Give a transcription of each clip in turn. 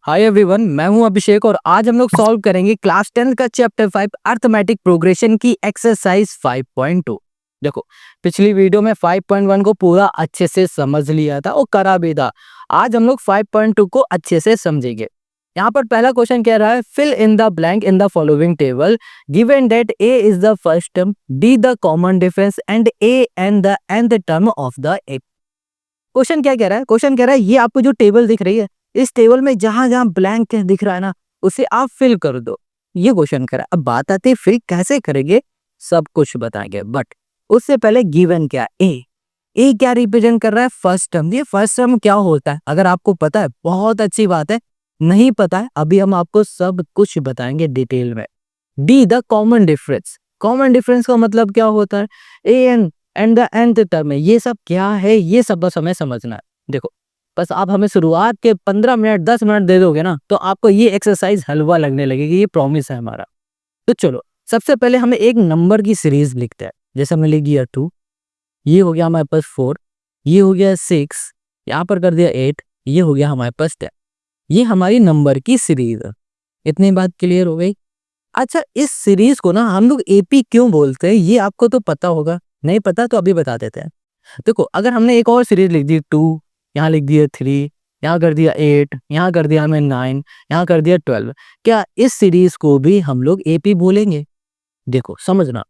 Hi everyone, मैं हूं अभिषेक और आज हम लोग सॉल्व करेंगे क्लास 10 का चैप्टर 5 अर्थमेटिक प्रोग्रेशन की एक्सरसाइज 5.2। देखो, पिछली वीडियो में 5.1 को पूरा अच्छे से समझ लिया था और करा भी था। आज हम लोग 5.2 को अच्छे से समझेंगे। यहाँ पर पहला क्वेश्चन कह रहा है fill in the blank in the following table given that A is the first term, D the common difference and A and the nth term of the A. Question क्या कह रहा है? क्वेश्चन कह रहा है ये आपको जो टेबल दिख रही है, इस टेबल में जहां जहां ब्लैंक दिख रहा है ना, उसे आप फिल कर दो। ये क्वेश्चन कर रहा है। अब बात आती है फिल कैसे करेंगे, सब कुछ बताएंगे, बट उससे पहले गिवन क्या है? ए क्या रिप्रेजेंट कर रहा है? First term. ये फर्स्ट टर्म क्या होता है अगर आपको पता है बहुत अच्छी बात है, नहीं पता है अभी हम आपको सब कुछ बताएंगे डिटेल में। D the common difference. Common difference का मतलब क्या होता है? ए एंड द nth टर्म है। ये सब क्या है, ये सब बस हमें समझना है। देखो, बस आप हमें शुरुआत के 15 मिनट 10 मिनट दे दोगे ना, तो आपको ये एक्सरसाइज हलवा लगने लगेगी। ये प्रॉमिस है हमारा। तो चलो, सबसे पहले हमें एक नंबर की सीरीज लिखते हैं। जैसे हमने लिख दिया 2, ये हो गया हमारे पास 4, ये हो गया 6, यहाँ पर कर दिया 8, ये हो गया हमारे पास 10। ये हमारी नंबर की सीरीज है। इतनी बात क्लियर हो गई? अच्छा, इस सीरीज को ना हम लोग एपी क्यों बोलते हैं, ये आपको तो पता होगा। नहीं पता तो अभी बता देते हैं। देखो, अगर हमने एक और सीरीज लिख दी 2, यहाँ लिख दिया 3, यहाँ कर दिया 8, यहाँ कर दिया हमें 9, यहाँ कर दिया 12, क्या इस सीरीज को भी हम लोग एपी बोलेंगे? देखो समझना।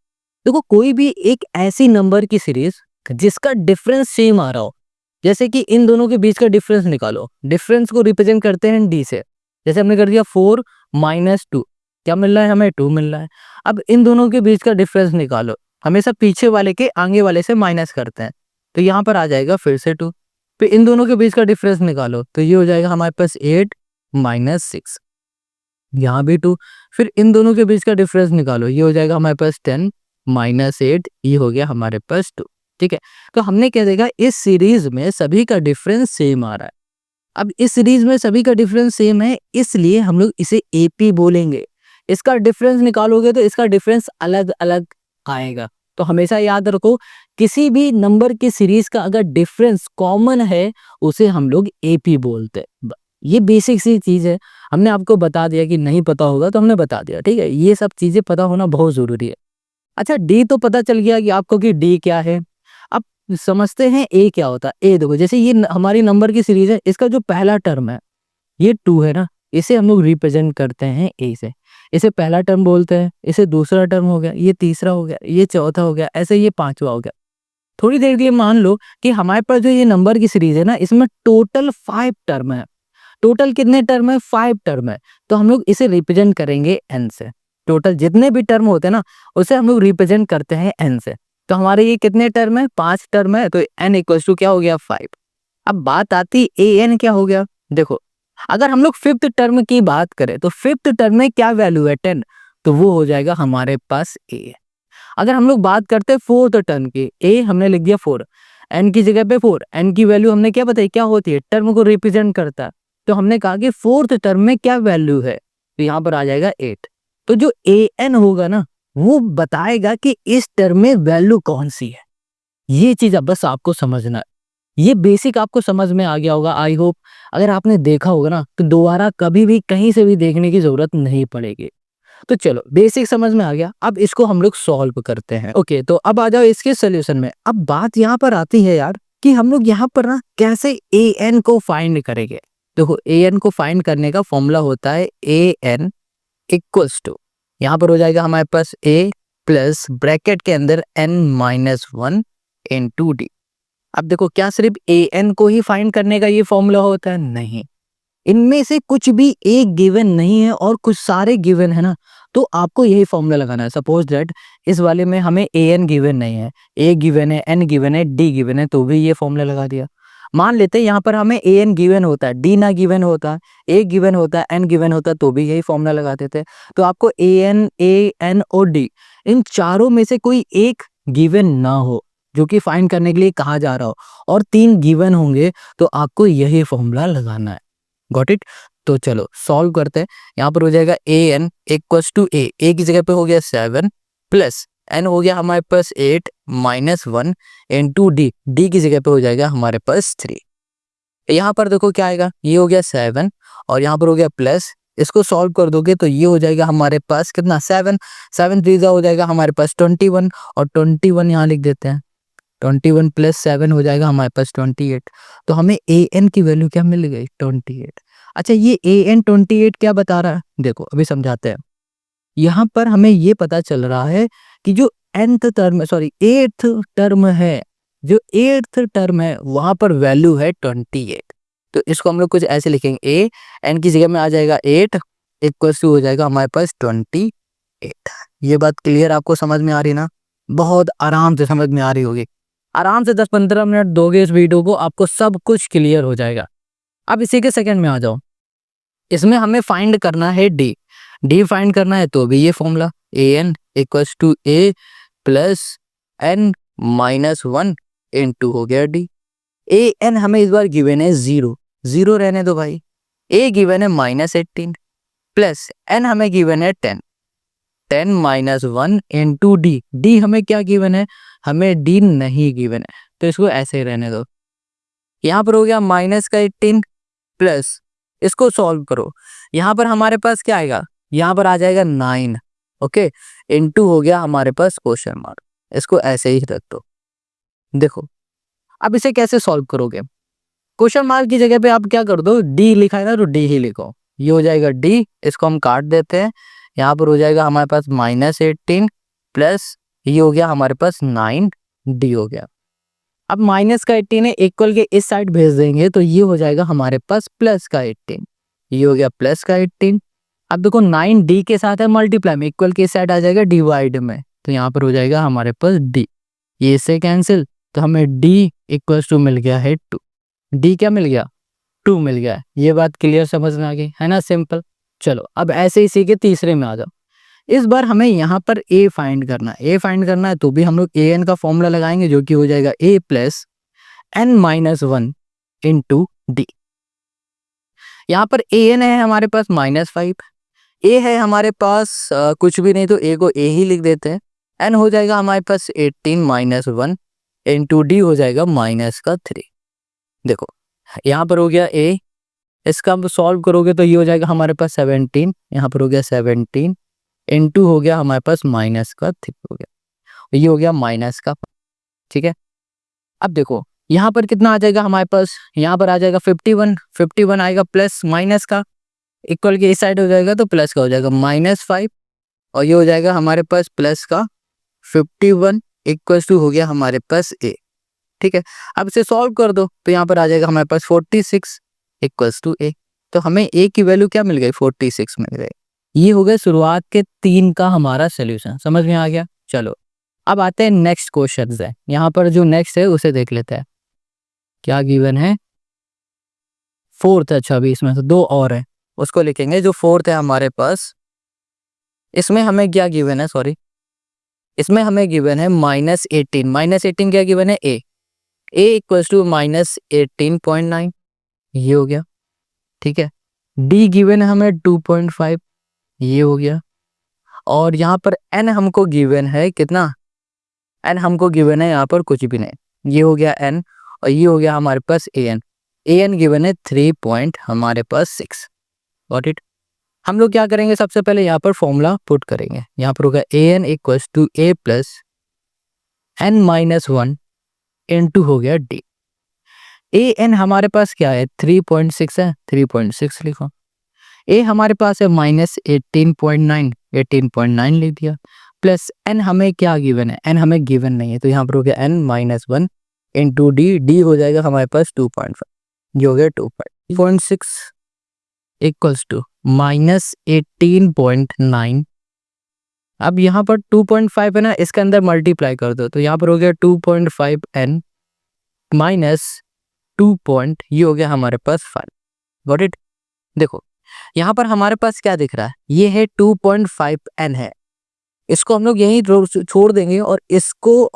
देखो, कोई भी एक ऐसी नंबर की सीरीज जिसका डिफरेंस सेम आ रहा हो, जैसे कि इन दोनों के बीच का डिफरेंस निकालो। डिफरेंस को रिप्रेजेंट करते हैं डी से। जैसे हमने कर दिया 4 माइनस 2, क्या मिल रहा है हमें? 2 मिल रहा है। अब इन दोनों के बीच का डिफरेंस निकालो। हमेशा पीछे वाले के आगे वाले से माइनस करते हैं, तो यहाँ पर आ जाएगा फिर से 2। फिर इन दोनों के बीच का डिफरेंस निकालो, तो ये हो जाएगा हमारे पास 8 माइनस 6, यहाँ भी 2। फिर इन दोनों के बीच का डिफरेंस निकालो, ये हो जाएगा हमारे पास 10 माइनस 8, ये हो गया हमारे पास 2। ठीक है, तो हमने क्या देखा, इस सीरीज में सभी का डिफरेंस सेम आ रहा है। अब इस सीरीज में सभी का डिफरेंस सेम है, इसलिए हम लोग इसे एपी बोलेंगे। इसका डिफरेंस निकालोगे तो इसका डिफरेंस अलग अलग आएगा। तो हमेशा याद रखो, किसी भी नंबर की सीरीज का अगर डिफरेंस कॉमन है, उसे हम लोग एपी बोलते हैं। ये बेसिक सी चीज है। हमने आपको बता दिया, कि नहीं पता होगा तो हमने बता दिया। ठीक है, ये सब चीजें पता होना बहुत जरूरी है। अच्छा, डी तो पता चल गया कि आपको कि डी क्या है। अब समझते हैं ए क्या होता है। ए देखो, जैसे ये हमारी नंबर की सीरीज है, इसका जो पहला टर्म है ये 2 है ना, इसे हम लोग रिप्रेजेंट करते हैं ए से। इसे पहला टर्म बोलते हैं, इसे दूसरा टर्म हो गया, ये तीसरा हो गया, ये चौथा हो गया, ऐसे ये पांचवा हो गया। थोड़ी देर के लिए मान लो कि हमारे पास जो ये नंबर की सीरीज है ना, इसमें टोटल 5 टर्म है। टोटल कितने टर्म है? 5 टर्म है। तो हम लोग इसे रिप्रेजेंट करेंगे एन से। टोटल जितने भी टर्म होते हैं ना, उसे हम लोग रिप्रेजेंट करते हैं एन से। तो हमारे ये कितने टर्म है? 5 टर्म है, तो एन इक्वल टू क्या हो गया? 5। अब बात आती ए एन क्या हो गया। देखो, अगर हम लोग 5th टर्म की बात करें तो 5th टर्म में क्या वैल्यू है? 10, तो वो हो जाएगा हमारे पास ए। अगर हम लोग बात करते हैं 4th टर्म की, ए हमने लिख दिया 4, एन की जगह पे 4, एन की वैल्यू हमने क्या बताई क्या होती है? टर्म को रिप्रेजेंट करता है। तो हमने कहा कि 4th टर्म में क्या वैल्यू है, तो यहाँ पर आ जाएगा 8। तो जो ए एन होगा ना, वो बताएगा कि इस टर्म में वैल्यू कौन सी है। ये चीज अब बस आपको समझना है। ये बेसिक आपको समझ में आ गया होगा, आई होप। अगर आपने देखा होगा ना, तो दोबारा कभी भी कहीं से भी देखने की जरूरत नहीं पड़ेगी। तो चलो, बेसिक समझ में आ गया। अब इसको हम लोग सॉल्व करते हैं। ओके, तो अब आ जाओ इसके सोल्यूशन में। अब बात यहाँ पर आती है यार, कि हम लोग यहाँ पर ना कैसे ए एन को फाइंड करेंगे। देखो, ए एन को फाइंड करने का फॉर्मूला होता है ए एन इक्वल्स टू, यहाँ पर हो जाएगा हमारे पास ए प्लस ब्रैकेट के अंदर एन माइनस 1 इंटू डी। अब देखो, क्या सिर्फ ए एन को ही फाइंड करने का ये फॉर्मूला होता है? नहीं, इनमें से कुछ भी एक गिवन नहीं है और कुछ सारे गिवन है ना, तो आपको यही फॉर्मूला लगाना है। सपोज दैट इस वाले में हमें ए एन गिवन नहीं है, ए गिवन है, एन गिवन है, डी गिवन है, तो भी ये फॉर्मूला लगा दिया। मान लेते हैं यहाँ पर हमें ए एन गिवन होता है, डी ना गिवन होता, ए गिवन होता, एन गिवन होता, तो भी यही फॉर्मूला लगा देते। तो आपको ए एन और डी, इन चारों में से कोई एक गिवन ना हो जो कि फाइंड करने के लिए कहा जा रहा हो, और 3 गिवन होंगे, तो आपको यही फॉर्मूला लगाना है। Got it? तो चलो सॉल्व करते हैं। यहाँ पर हो जाएगा ए एन इक्वल्स टू ए की जगह पे हो गया 7 प्लस एन हो गया हमारे पास 8 माइनस 1 इंटू डी की जगह पे हो जाएगा हमारे पास 3। यहाँ पर देखो क्या आएगा, ये हो गया 7 और यहाँ पर हो गया प्लस। इसको सॉल्व कर दोगे तो ये हो जाएगा हमारे पास कितना 7, 7 3 हो जाएगा हमारे पास 21 और 21 यहाँ लिख देते हैं। 21 प्लस 7 हो जाएगा हमारे पास 28। तो हमें ए एन की वैल्यू क्या मिल गई 28। अच्छा ये ए एन 28 क्या बता रहा है, देखो अभी समझाते हैं। यहाँ पर हमें ये पता चल रहा है कि जो nth term sorry 8th term है, जो 8th टर्म है वहां पर वैल्यू है 28। तो इसको हम लोग कुछ ऐसे लिखेंगे, ए एन की जगह में आ जाएगा 8 इक्वल्स टू हो जाएगा हमारे पास 28। ये बात क्लियर आपको समझ में आ रही ना, बहुत आराम से समझ में आ रही होगी। आराम से 10-15 मिनट दोगे इस वीडियो को, आपको सब कुछ क्लियर हो जाएगा। अब इसी के सेकंड में आ जाओ। इसमें हमें फाइंड करना है डी फाइंड करना है, तो भी ये formula A N equals to A plus N minus 1 into हो गया डी। ए एन हमें इस बार गिवन है 0 रहने दो भाई। ए गिवन है -18 प्लस एन हमें गिवन है 10 माइनस 1 इंटू डी हमें क्या गिवन है, हमें डी नहीं गिवन है, तो इसको ऐसे ही रहने दो। यहाँ पर हो गया -18 प्लस, इसको सॉल्व करो, यहाँ पर हमारे पास क्या आएगा, यहाँ पर आ जाएगा 9, ओके, इंटू हो गया हमारे पास क्वेश्चन मार्क। इसको ऐसे ही रख दो। देखो अब इसे कैसे सॉल्व करोगे, क्वेश्चन मार्क की जगह पे आप क्या कर दो, डी लिखा है ना तो डी ही लिखो। ये हो जाएगा डी, इसको हम काट देते हैं। यहाँ पर हो जाएगा हमारे पास -18 प्लस ये हो गया हमारे पास 9 डी हो गया। अब माइनस का 18 है, इक्वल के इस साइड भेज देंगे तो ये हो जाएगा हमारे पास प्लस का 18। ये हो गया प्लस का 18। अब देखो 9 डी के साथ है मल्टीप्लाई में, इक्वल के इस साइड आ जाएगा डिवाइड में, तो यहाँ पर हो जाएगा हमारे पास डी। ये इससे कैंसिल, तो हमें डी इक्वल्स टू मिल गया है 2। डी क्या मिल गया, 2 मिल गया। ये बात क्लियर समझ में आ गई है ना, सिंपल। चलो अब ऐसे इसी के तीसरे में आ जाओ। इस बार हमें यहाँ पर ए फाइंड करना है। ए फाइंड करना है तो भी हम लोग ए एन का फॉर्मूला लगाएंगे, जो कि हो जाएगा A plus N minus 1 into D. यहाँ पर ए एन है हमारे पास -5, ए है हमारे पास कुछ भी नहीं, तो ए को ए ही लिख देते हैं। एन हो जाएगा हमारे पास 18 माइनस 1 इंटू डी हो जाएगा -3। देखो यहाँ पर हो गया ए, इसका आप सॉल्व करोगे तो ये हो जाएगा हमारे पास 17, यहाँ पर हो गया 17 इंटू हो गया हमारे पास -3 हो गया, ये हो गया माइनस का, ठीक है। अब देखो यहाँ पर कितना आ जाएगा हमारे पास, यहाँ पर आ जाएगा 51 आएगा प्लस माइनस का, इक्वल के इस साइड हो जाएगा तो प्लस का हो जाएगा -5 और ये हो जाएगा हमारे पास प्लस का 51 इक्वल्स टू हो गया हमारे पास ए, ठीक है। अब इसे सॉल्व कर दो तो यहाँ पर आ जाएगा हमारे पास 46 इक्वल्स टू ए। तो हमें ए की वैल्यू क्या मिल गई, 46 मिल गई। ये हो गया शुरुआत के 3 का हमारा सोल्यूशन, समझ में आ गया। चलो अब आते हैं नेक्स्ट क्वेश्चन है। यहाँ पर जो नेक्स्ट है उसे देख लेते हैं, क्या गिवन है, 4th। अच्छा अभी इसमें से 2 और है, उसको लिखेंगे। जो 4th है हमारे पास, इसमें हमें क्या गिवन है, सॉरी इसमें हमें गिवन है -18 क्या गिवन है, ए इक्वल्स टू -18.9, ये हो गया, ठीक है। डी गिवन है हमें 2.5, ये हो गया। और यहाँ पर एन हमको गिवन है कितना, एन हमको गिवन है यहाँ पर कुछ भी नहीं, ये हो गया एन और ये हो गया हमारे पास ए एन गिवन है 3 हमारे पास 6। Got it. हम लोग क्या करेंगे, सबसे पहले यहाँ पर फॉर्मूला पुट करेंगे। यहाँ पर होगा A N equals to A plus N minus 1 into हो गया डी। ए एन हमारे पास क्या है 3.6 है, 3.6 लिखो। ए हमारे पास है -18.9 लिख दिया, प्लस एन हमें क्या गिवन है, एन हमें गिवन नहीं है, तो यहाँ पर हो गया एन माइनस 1 इंटू डी हो जाएगा हमारे पास 2.5, जो हो गया 2.6 इक्वल्स टू -18.9। अब यहाँ पर 2.5 है ना, इसके अंदर मल्टीप्लाई कर दो, तो यहाँ पर हो गया 2.5 एन माइनस 2 ये हो गया हमारे पास 5। Got it. देखो यहाँ पर हमारे पास क्या दिख रहा है, ये है 2.5 एन है, इसको हम लोग यहीं छोड़ देंगे और इसको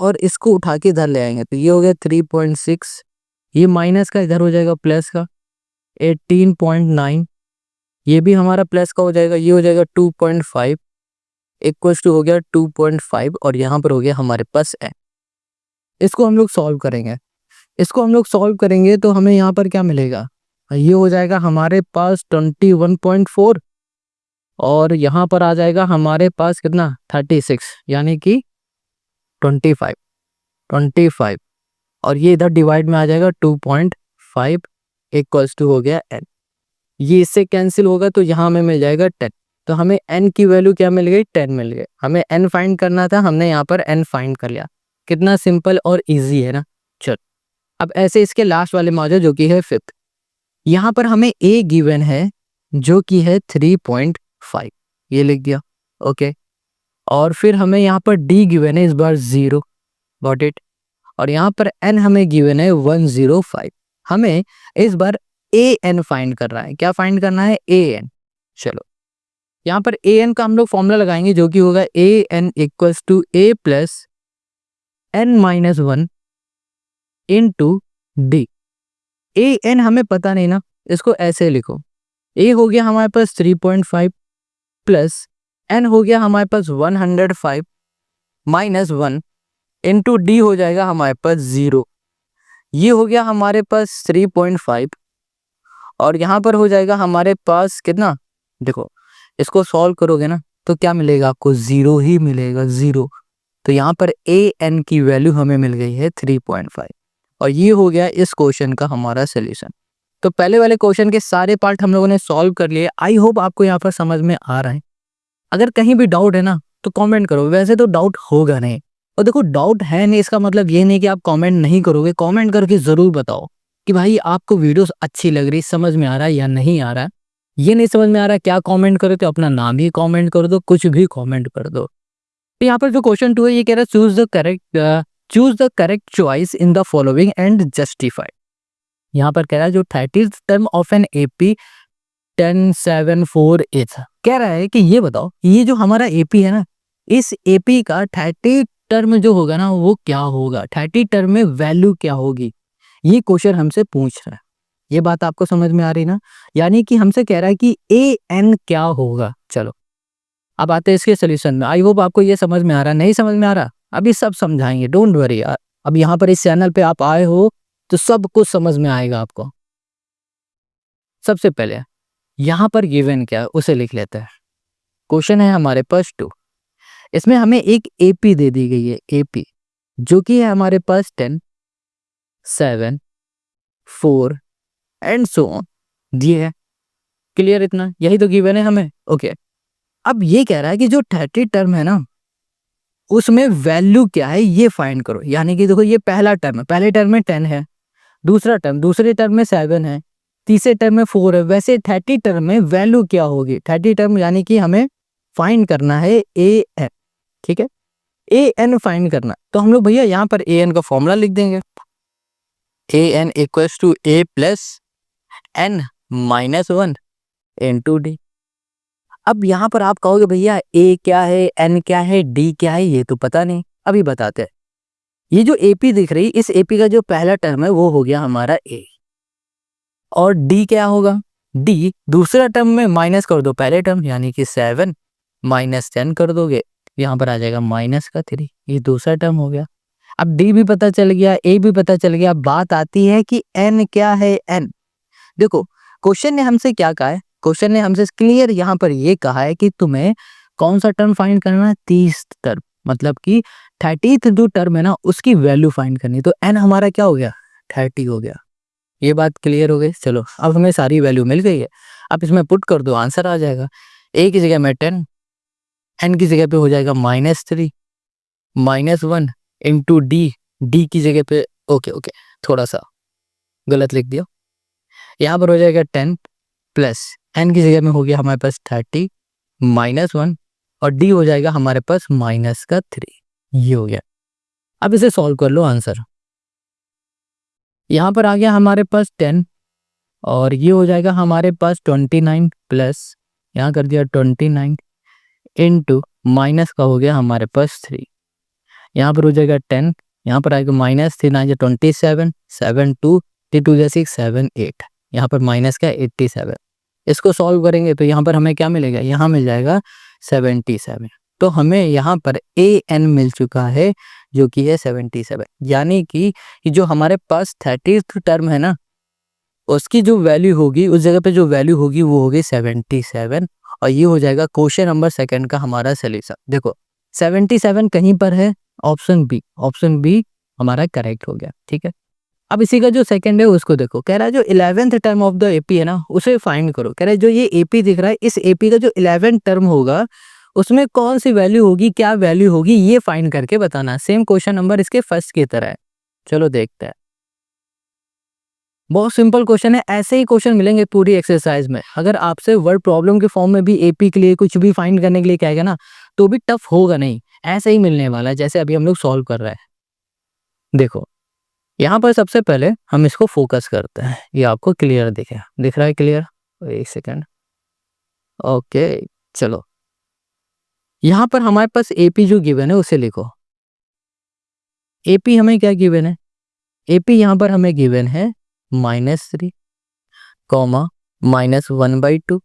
उठा के इधर ले आएंगे, तो ये हो गया 3.6, ये माइनस का इधर हो जाएगा प्लस का 18.9, ये भी हमारा प्लस का हो जाएगा, ये हो जाएगा 2.5 इक्वल्स टू हो गया 2.5 और यहाँ पर हो गया हमारे पास एन। इसको हम लोग सॉल्व करेंगे, तो हमें यहाँ पर क्या मिलेगा, ये हो जाएगा हमारे पास 21.4 और यहाँ पर आ जाएगा हमारे पास कितना 36 यानी कि 25 25 और ये इधर डिवाइड में आ जाएगा 2.5 इक्वल्स टू हो गया n। ये इससे कैंसिल होगा तो यहाँ हमें मिल जाएगा 10। तो हमें n की वैल्यू क्या मिल गई 10 मिल गई। हमें n फाइंड करना था, हमने यहाँ पर n फाइंड कर लिया। कितना सिंपल और इजी है ना। चल अब ऐसे इसके लास्ट वाले मौजूद जो कि है 5th। यहाँ पर हमें a गिवन है जो कि है 3.5, ये लिख दिया ओके। और फिर हमें यहाँ पर d गिवन है इस बार 0, गॉट इट। और यहाँ पर n हमें गिवन है 105। हमें इस बार an फाइंड कर रहा है। क्या फाइंड करना है an। चलो यहाँ पर an का हम लोग फॉर्मूला लगाएंगे जो कि होगा an equals to a plus n minus 1 into D. an हमें पता नहीं ना, इसको ऐसे लिखो। a हो गया हमारे पास 3.5 प्लस n हो गया हमारे पास 105 माइनस 1 इंटू डी हो जाएगा हमारे पास 0। ये हो गया हमारे पास 3.5 और यहाँ पर हो जाएगा हमारे पास कितना, देखो इसको सॉल्व करोगे ना तो क्या मिलेगा आपको 0 ही मिलेगा, 0। तो यहाँ पर an की वैल्यू हमें मिल गई है 3.5 और ये हो गया इस क्वेश्चन का हमारा सोल्यूशन। तो पहले वाले क्वेश्चन के सारे पार्ट हम लोगों ने सॉल्व कर लिए। आई होप आपको यहाँ पर समझ में आ रहा है। अगर कहीं भी डाउट है ना तो कमेंट करो, वैसे तो डाउट होगा नहीं। और देखो डाउट है नहीं इसका मतलब ये नहीं कि आप कमेंट नहीं करोगे, कमेंट करके ज़रूर बताओ कि भाई आपको वीडियोस अच्छी लग रही, समझ में आ रहा है या नहीं आ रहा है। ये नहीं समझ में आ रहा क्या कमेंट करो तो अपना नाम ही कमेंट कर दो, कुछ भी कमेंट कर दो। तो यहाँ पर जो क्वेश्चन 2 है ये कह रहा है choose the correct choice in the following and justify. यहाँ पर कह रहा है जो 30th term of an AP 1074 कह रहा है कि ये बताओ ये जो हमारा एपी है ना, इस एपी का 30 टर्म जो होगा ना वो क्या होगा, 30 टर्म में वैल्यू क्या होगी, ये क्वेश्चन हमसे पूछ रहा है। ये बात आपको समझ में आ रही ना, यानी कि हमसे कह रहा है कि ए एन क्या होगा। चलो अब आते हैं इसके सोल्यूशन में। आई होप आपको ये समझ में आ रहा, नहीं समझ में आ रहा अभी सब समझाएंगे, डोंट वरी यार। अब यहाँ पर इस चैनल पे आप आए हो तो सब कुछ समझ में आएगा आपको। सबसे पहले यहाँ पर गिवन क्या है उसे लिख लेते हैं। क्वेश्चन है हमारे पास 2, इसमें हमें एक एपी दे दी गई है, एपी जो कि है हमारे पास 10, 7, 4 एंड सो ऑन दिए है। क्लियर इतना, यही तो गिवन है हमें ओके। अब ये कह रहा है कि जो 30 टर्म है ना उसमें वैल्यू क्या है ये फाइंड करो। यानी कि देखो ये पहला टर्म है, पहले टर्म में 10 है, दूसरा टर्म दूसरे टर्म में 7 है, तीसरे टर्म में 4 है। वैसे 30 टर्म में वैल्यू क्या होगी, 30 टर्म यानी कि हमें फाइंड करना है ए एन। ठीक है, ए एन फाइंड करना, तो हम लोग भैया यहाँ पर ए एन का फॉर्मूला लिख देंगे। A N equals to A plus N minus 1 into D. अब यहाँ पर आप कहोगे भैया ए क्या है, एन क्या है, डी क्या है, ये तो पता नहीं, अभी बताते हैं। ये जो एपी दिख रही, इस एपी का जो पहला टर्म है वो हो गया हमारा ए, और डी क्या होगा, डी दूसरा टर्म में माइनस कर दो पहले टर्म यानी कि 7 माइनस 10 कर दोगे, यहाँ पर आ जाएगा माइनस का 3, ये दूसरा टर्म हो गया। अब डी भी पता चल गया, ए भी पता चल गया। बात आती है कि एन क्या है, एन। देखो क्वेश्चन ने हमसे क्या कहा है, क्वेश्चन ने हमसे क्लियर यहाँ पर ये कहा है कि तुम्हें कौन सा टर्म फाइंड करना है, 30 टर्म, मतलब कि 30th जो टर्म है ना उसकी वैल्यू फाइंड करनी। तो एन हमारा क्या हो गया 30 हो गया। ये बात क्लियर हो गई। चलो अब हमें सारी वैल्यू मिल गई है, अब इसमें पुट कर दो आंसर आ जाएगा। ए की जगह में 10, एन की जगह पे हो जाएगा -3 माइनस 1 इंटू डी, डी की जगह पे ओके थोड़ा सा गलत लिख दिया, यहाँ पर हो जाएगा 10 प्लस एन की जगह में हो गया हमारे पास 30 माइनस 1 और डी हो जाएगा हमारे पास -3। ये हो गया। अब इसे सॉल्व कर लो आंसर। यहाँ पर आ गया हमारे पास 10 और ये हो जाएगा हमारे पास 29 प्लस यहाँ कर दिया 29 इंटू माइनस का हो गया हमारे पास 3, यहाँ पर हो जाएगा 10, यहाँ पर आएगा -3 9 27, 7 2 2 6 7 8, यहाँ पर माइनस का 87। इसको सॉल्व करेंगे तो यहाँ पर हमें क्या मिलेगा, यहाँ मिल जाएगा 77। तो हमें यहाँ पर ए एन मिल चुका है जो कि है 77। यानी कि जो हमारे पास 30th टर्म है ना उसकी जो वैल्यू होगी, उस जगह पे जो वैल्यू होगी वो होगी 77 और ये हो जाएगा क्वेश्चन नंबर सेकंड का हमारा सॉल्यूशन। देखो 77 कहीं पर है, ऑप्शन बी हमारा करेक्ट हो गया, ठीक है। अब इसी का जो सेकंड है उसको देखो, कह रहा है जो 11th term of the AP है ना उसे फाइंड करो। कह रहा है जो ये एपी दिख रहा है, इस एपी का जो 11th टर्म होगा उसमें कौन सी वैल्यू होगी, क्या वैल्यू होगी, ये फाइंड करके बताना। सेम क्वेश्चन नंबर इसके फर्स्ट की तरह है। चलो देखते हैं। बहुत सिंपल क्वेश्चन है, ऐसे ही क्वेश्चन मिलेंगे पूरी एक्सरसाइज में। अगर आपसे वर्ड प्रॉब्लम के फॉर्म में भी एपी के लिए कुछ भी फाइंड करने के लिए कहेगा ना तो भी टफ होगा नहीं, ऐसे ही मिलने वाला है जैसे अभी हम लोग सॉल्व कर रहे हैं। देखो यहाँ पर सबसे पहले हम इसको फोकस करते हैं, ये आपको क्लियर दिख रहा है क्लियर? एक सेकेंड, ओके चलो। यहाँ पर हमारे पास एपी जो गिवन है उसे लिखो। एपी हमें क्या गिवन है? एपी यहाँ पर हमें गिवन है -3, -1/2,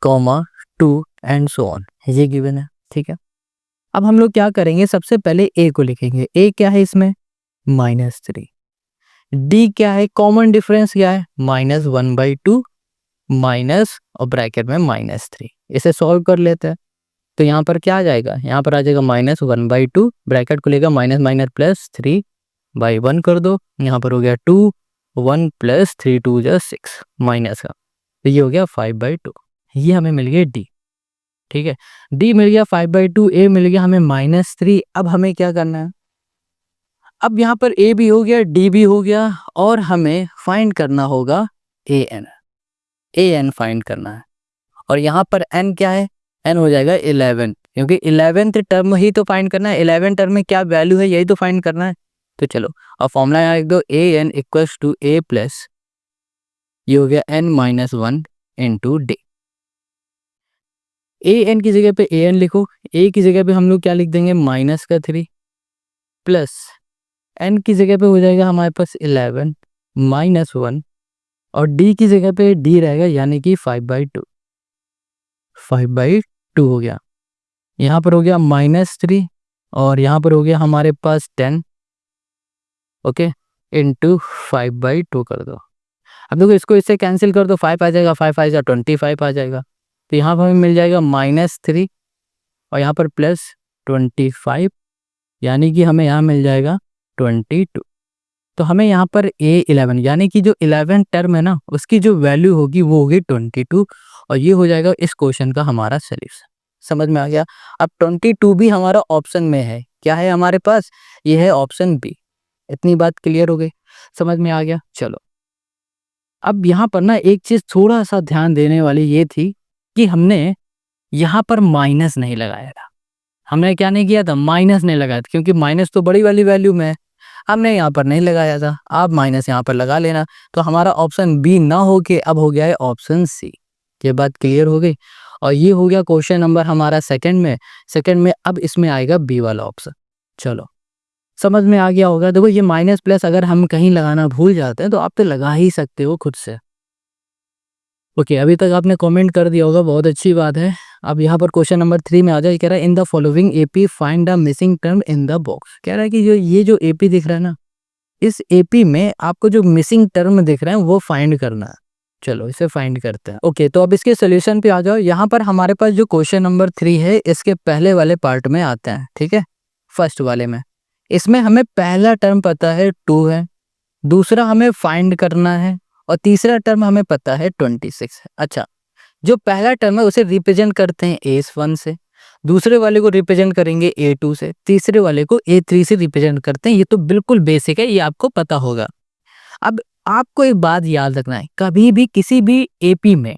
-2 एंड सो ऑन, ये गिवन है, ठीक है। अब हम लोग क्या करेंगे, सबसे पहले ए को लिखेंगे। ए क्या है इसमें? -3। डी क्या है? कॉमन डिफरेंस क्या है? -1/2 माइनस और ब्रैकेट में -3। इसे सॉल्व कर लेते हैं तो यहाँ पर क्या आ जाएगा? यहाँ पर आ जाएगा -1/2, ब्रैकेट को लेगा माइनस माइनस प्लस 3/1 कर दो। यहाँ पर हो गया 2, 1 + 3 2 = 6 माइनस का, तो ये हो गया 5/2। ये हमें मिल गया डी, ठीक है। डी मिल गया 5/2, ए मिल गया हमें -3। अब हमें क्या करना है? अब यहाँ पर ए भी हो गया, डी भी हो गया और हमें फाइंड करना होगा ए एन फाइंड करना है। और यहाँ पर एन क्या है? एन हो जाएगा 11, क्योंकि 11th टर्म ही तो फाइंड करना है। 11 टर्म में क्या वैल्यू है यही तो फाइंड करना है। तो चलो अब फॉर्मूला यहाँ लिख दो, A N equals to A plus, ये हो गया n-1 into D. A N की जगह पे ए एन लिखो, ए की जगह पे हम लोग क्या लिख देंगे? -3 प्लस एन की जगह पे हो जाएगा हमारे पास 11 -1 और डी की जगह पे डी रहेगा यानी कि 5/2 हो गया। यहाँ पर हो गया -3 और यहाँ पर हो गया हमारे पास 10, ओके, इंटू 5/2 कर दो। अब देखो इसको इससे कैंसिल कर दो, 5 आ जाएगा, 5 आ जाएगा 25 आ जाएगा। तो यहाँ पर हमें मिल जाएगा -3 और यहाँ पर प्लस 25 यानी कि हमें यहाँ मिल जाएगा 22। तो हमें यहाँ पर A11 यानी कि जो 11 टर्म है ना उसकी जो वैल्यू होगी वो होगी 22 और ये हो जाएगा इस क्वेश्चन का हमारा सॉल्यूशन। समझ में आ गया? अब 22 भी हमारा ऑप्शन में है, क्या है हमारे पास? ये है ऑप्शन बी। इतनी बात क्लियर हो गई, समझ में आ गया? चलो अब यहाँ पर ना एक चीज थोड़ा सा ध्यान देने वाली ये थी कि हमने यहाँ पर माइनस नहीं लगाया था। हमने क्या नहीं किया था? माइनस नहीं लगाया था, क्योंकि माइनस तो बड़ी वाली वैल्यू में है, हमने यहाँ पर नहीं लगाया था। आप माइनस यहाँ पर लगा लेना, तो हमारा ऑप्शन बी ना हो के अब हो गया है ऑप्शन सी। ये बात क्लियर हो गई और ये हो गया क्वेश्चन नंबर हमारा सेकंड में अब इसमें आएगा बी वाला ऑप्शन। चलो समझ में आ गया होगा। देखो ये माइनस प्लस अगर हम कहीं लगाना भूल जाते हैं तो आप तो लगा ही सकते हो खुद से। ओके अभी तक आपने कमेंट कर दिया होगा, बहुत अच्छी बात है। अब यहाँ पर क्वेश्चन नंबर 3 में आ जाए, कह रहा है इन the following AP find the missing term in the box. कह रहा है कि ये जो एपी दिख रहा है ना, इस एपी में आपको जो मिसिंग टर्म दिख रहे हैं वो फाइंड करना है। चलो इसे फाइंड करते हैं। ओके तो अब इसके सोल्यूशन पे आ जाओ। यहाँ पर हमारे पास जो क्वेश्चन नंबर 3 है इसके पहले वाले पार्ट में आते हैं, ठीक है, फर्स्ट वाले में। इसमें हमें पहला टर्म पता है 2 है, दूसरा हमें फाइंड करना है और तीसरा टर्म हमें पता है 26 है। अच्छा, जो पहला टर्म है उसे रिप्रेजेंट करते हैं A1 से, दूसरे वाले को रिप्रेजेंट करेंगे A2 से, तीसरे वाले को A3 से रिप्रेजेंट करते हैं। ये तो बिल्कुल बेसिक है, ये आपको पता होगा। अब आपको एक बात याद रखना है, कभी भी किसी भी एपी में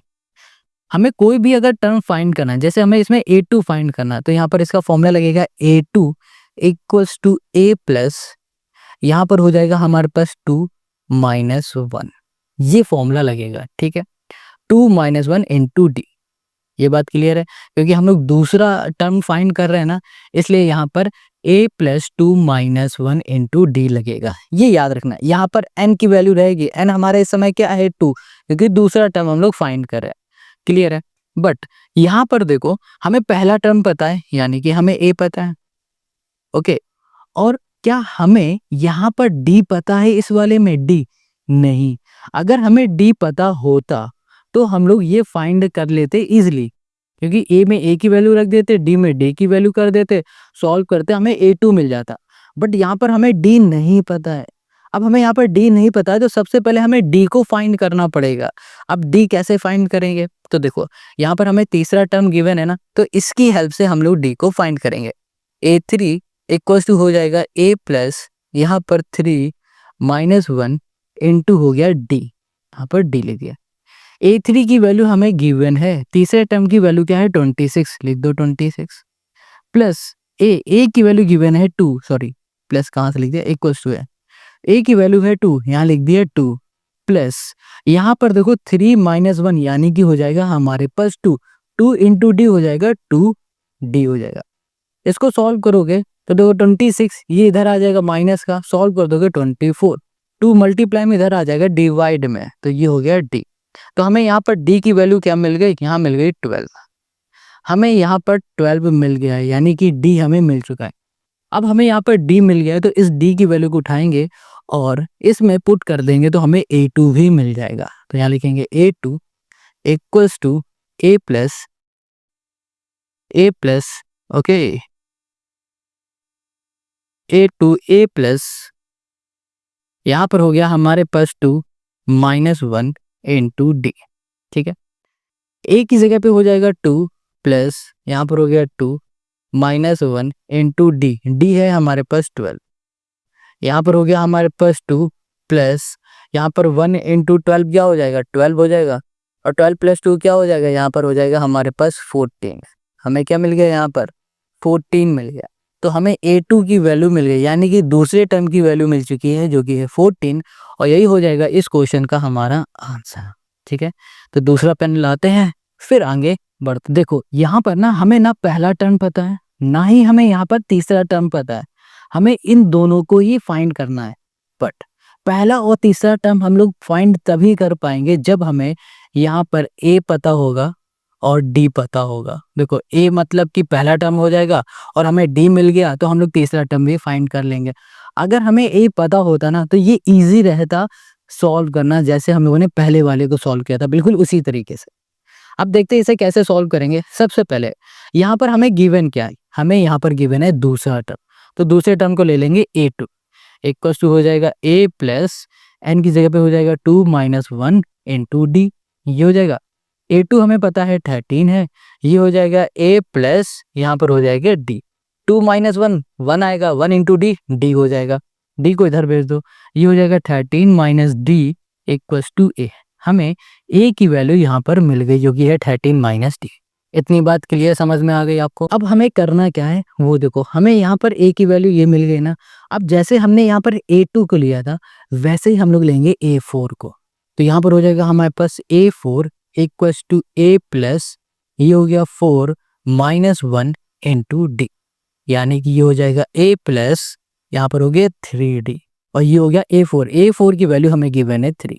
हमें कोई भी अगर टर्म फाइंड करना है, जैसे हमें इसमें A2 फाइंड करना है तो यहाँ पर इसका फॉर्मूला लगेगा A2 equals to A plus, यहाँ पर हो जाएगा हमारे पास 2 - 1, ये फॉर्मूला लगेगा, ठीक है। 2 - 1 इंटू डी, ये बात क्लियर है, क्योंकि हम लोग दूसरा टर्म फाइंड कर रहे हैं ना, इसलिए यहाँ पर a + 2 - 1 इंटू डी लगेगा। ये याद रखना, यहाँ पर n की वैल्यू रहेगी। n हमारे इस समय क्या है? 2, क्योंकि दूसरा टर्म हम लोग फाइंड कर रहे हैं, क्लियर है। बट यहाँ पर देखो हमें पहला टर्म पता है यानी कि हमें a पता है, ओके। और क्या हमें यहाँ पर d पता है? इस वाले में d नहीं। अगर हमें डी पता होता तो हम लोग ये फाइंड कर लेते इजिली, क्योंकि ए में ए की वैल्यू रख देते, डी में डी की वैल्यू कर देते, सॉल्व करते हमें A2 मिल जाता। बट यहाँ पर हमें डी नहीं पता है। अब हमें यहाँ पर डी नहीं पता है तो सबसे पहले हमें डी को फाइंड करना पड़ेगा। अब डी कैसे फाइंड करेंगे, तो देखो यहाँ पर हमें तीसरा टर्म गिवन है ना, तो इसकी हेल्प से हम लोग डी को फाइंड करेंगे। A3 इक्वल्स टू हो जाएगा A प्लस यहाँ पर 3 माइनस 1 इंटू हो गया डी, यहाँ पर डी लिख दिया। A3 की वैल्यू हमें गिवन है, तीसरे टर्म की वैल्यू क्या है 26, लिख दो 26 प्लस ए की वैल्यू गिवन है 2, सॉरी प्लस कहाँ से लिख दिया, इक्वल्स टू है, ए की वैल्यू है 2, यहाँ लिख दिया 2 प्लस यहाँ पर देखो 3 माइनस 1 यानी कि हो जाएगा हमारे पास 2 इंटू डी हो जाएगा 2D हो जाएगा। इसको सॉल्व करोगे तो देखो 26 ये इधर आ जाएगा माइनस का, सॉल्व कर दोगे 24, 2 मल्टीप्लाई में इधर आ जाएगा डिवाइड में, तो ये हो गया डी। तो हमें यहाँ पर डी की वैल्यू क्या मिल गई, यहाँ मिल गई 12, हमें यहाँ पर 12 मिल गया है, यानी कि डी हमें मिल चुका है। अब हमें यहाँ पर डी मिल गया है तो इस डी की वैल्यू को उठाएंगे और इसमें पुट कर देंगे तो हमें A2 भी मिल जाएगा। तो यहाँ लिखेंगे A2 equals to A plus okay A plus यहाँ पर हो गया हमारे पास 2 माइनस 1 इंटू डी, ठीक है। ए की जगह पे हो जाएगा 2 प्लस यहाँ पर हो गया 2 माइनस 1 इंटू डी, डी है हमारे पास 12, यहाँ पर हो गया हमारे पास 2 प्लस यहाँ पर 1 इंटू 12 क्या हो जाएगा 12 हो जाएगा, और 12 प्लस 2 क्या हो जाएगा, यहाँ पर हो जाएगा हमारे पास 14, हमें क्या मिल गया यहाँ पर 14 मिल गया। तो हमें A2 की वैल्यू मिल गई, यानी कि दूसरे टर्म की वैल्यू मिल चुकी है जो कि है 14, और यही हो जाएगा इस क्वेश्चन का हमारा आंसर, ठीक है। तो दूसरा पेन लाते हैं फिर आगे बढ़ते। देखो यहाँ पर ना हमें ना पहला टर्म पता है ना ही हमें यहाँ पर तीसरा टर्म पता है, हमें इन दोनों को ही फाइंड करना है। बट पहला और तीसरा टर्म हम लोग फाइंड तभी कर पाएंगे जब हमें यहाँ पर A पता होगा और D पता होगा। देखो A मतलब कि पहला टर्म हो जाएगा और हमें D मिल गया तो हम लोग तीसरा टर्म भी फाइंड कर लेंगे। अगर हमें A पता होता ना तो ये इजी रहता सॉल्व करना, जैसे हम लोगों ने पहले वाले को सॉल्व किया था बिल्कुल उसी तरीके से। अब देखते हैं इसे कैसे सॉल्व करेंगे। सबसे पहले यहाँ पर हमें गिवन क्या है, हमें यहाँ पर गिवन है दूसरा टर्म, तो दूसरे टर्म को ले लेंगे A2 इक्वल्स टू हो जाएगा A प्लस n की जगह पे हो जाएगा 2 माइनस 1 इंटू डी, ये हो जाएगा। A2 हमें पता है 13 है, ये हो जाएगा A प्लस यहाँ पर हो जाएगा D, 2 माइनस 1 1 आएगा, 1 इंटू डी डी हो जाएगा, डी को इधर भेज दो, ये हो जाएगा 13 minus D equals to A। हमें A की वैल्यू यहाँ पर मिल गई जो कि है 13 माइनस डी। इतनी बात क्लियर समझ में आ गई आपको। अब हमें करना क्या है वो देखो, हमें यहाँ पर A की वैल्यू ये मिल गई ना, अब जैसे हमने यहाँ पर A2 को लिया था वैसे ही हम लोग लेंगे A4 को, तो यहाँ पर हो जाएगा हमारे पास A4 equals to A plus ये हो गया 4 माइनस 1 इंटू डी, यानी कि ये हो जाएगा A प्लस यहाँ पर हो गया 3D और ये हो गया A4 की वैल्यू हमें गिवन है 3।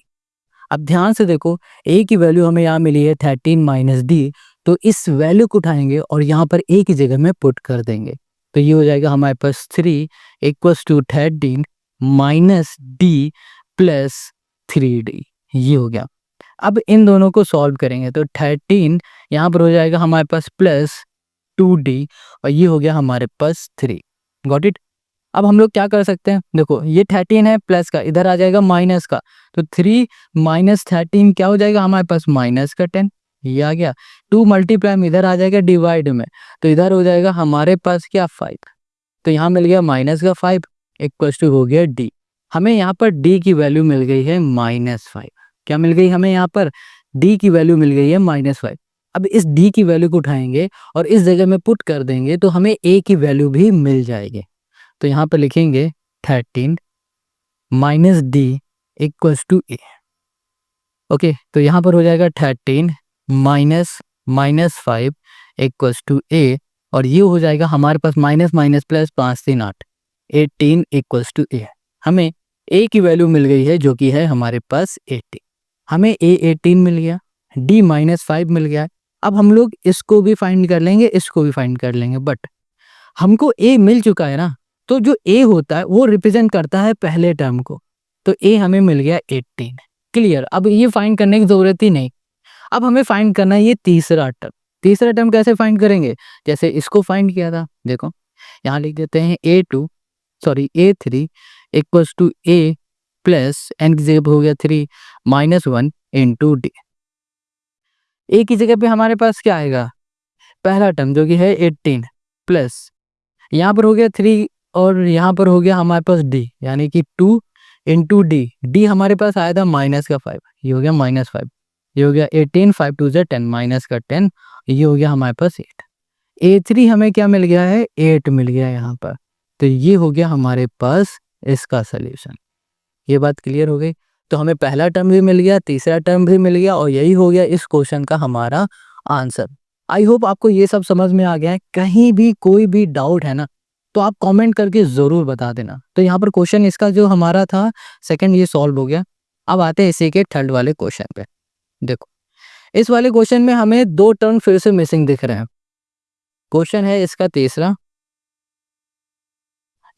अब ध्यान से देखो A की वैल्यू हमें यहाँ मिली है 13 माइनस डी, तो इस वैल्यू को उठाएंगे और यहाँ पर A की जगह में पुट कर देंगे, तो ये हो जाएगा हमारे पास 3 equals to 13 minus D plus 3D, ये हो गया। अब इन दोनों को सॉल्व करेंगे तो 13 यहाँ पर हो जाएगा हमारे पास प्लस 2D और ये हो गया हमारे पास 3। Got it. अब हम लोग क्या कर सकते हैं, देखो ये 13 है प्लस का, इधर आ जाएगा माइनस का, तो 3 माइनस 13 क्या हो जाएगा हमारे पास माइनस का 10, ये आ गया। 2 मल्टीप्लाई में इधर आ जाएगा डिवाइड में, तो इधर हो जाएगा हमारे पास क्या 5, तो यहाँ मिल गया माइनस का 5 इक्वल्स टू हो गया D। हमें यहाँ पर D की वैल्यू मिल गई है -5। क्या मिल गई हमें यहाँ पर D की वैल्यू मिल गई है -5। अब इस D की वैल्यू को उठाएंगे और इस जगह में पुट कर देंगे तो हमें A की वैल्यू भी मिल जाएगी, तो यहाँ पर लिखेंगे 13 minus D equals to A। Okay, तो यहाँ पर हो जाएगा 13 माइनस 5 इक्वल्स टू A और ये हो जाएगा हमारे पास minus minus plus 5 3 8 18 equals to A। हमें A की वैल्यू मिल गई है जो कि है हमारे पास 18। हमें A 18 मिल गया, D -5 मिल गया। अब हम लोग इसको भी फाइंड कर लेंगे, इसको भी फाइंड कर लेंगे, बट हमको A मिल चुका है ना, तो जो A होता है वो रिप्रेजेंट करता है पहले टर्म को, तो A हमें मिल गया 18। क्लियर। अब ये फाइंड करने की जरूरत ही नहीं। अब हमें फाइंड करना है ये तीसरा टर्म। तीसरा टर्म कैसे फाइंड करेंगे? जैसे इसको फाइंड किया था, देखो यहाँ लिख देते हैं A3 equals to A plus n की जगह पे हो गया 3 माइनस 1 इंटू डी। ए की जगह पे हमारे पास क्या आएगा? पहला टर्म जो कि है 18 प्लस यहाँ पर हो गया 3 और यहाँ पर हो गया हमारे पास डी, यानी कि 2 इंटू डी। डी हमारे पास आया था माइनस का 5, ये हो गया -5। ये हो गया 18, 5 2 10, माइनस का 10, ये हो गया हमारे पास 8। A3 हमें क्या मिल गया है? 8 मिल गया यहाँ पर। तो ये हो गया हमारे पास इसका सोल्यूशन। ये बात क्लियर हो गई। तो हमें पहला टर्म भी मिल गया, तीसरा टर्म भी मिल गया, और यही हो गया इस क्वेश्चन का हमारा आंसर। आई होप आपको ये सब समझ में आ गया है। कहीं भी कोई भी डाउट है ना, तो आप कमेंट करके ज़रूर बता देना। तो यहाँ पर क्वेश्चन इसका जो हमारा था सेकंड, ये सॉल्व हो गया। अब आते हैं इसी के थर्ड वाले क्वेश्चन पे। देखो इस वाले क्वेश्चन में हमें 2 टर्म फिर से मिसिंग दिख रहे हैं। क्वेश्चन है इसका तीसरा।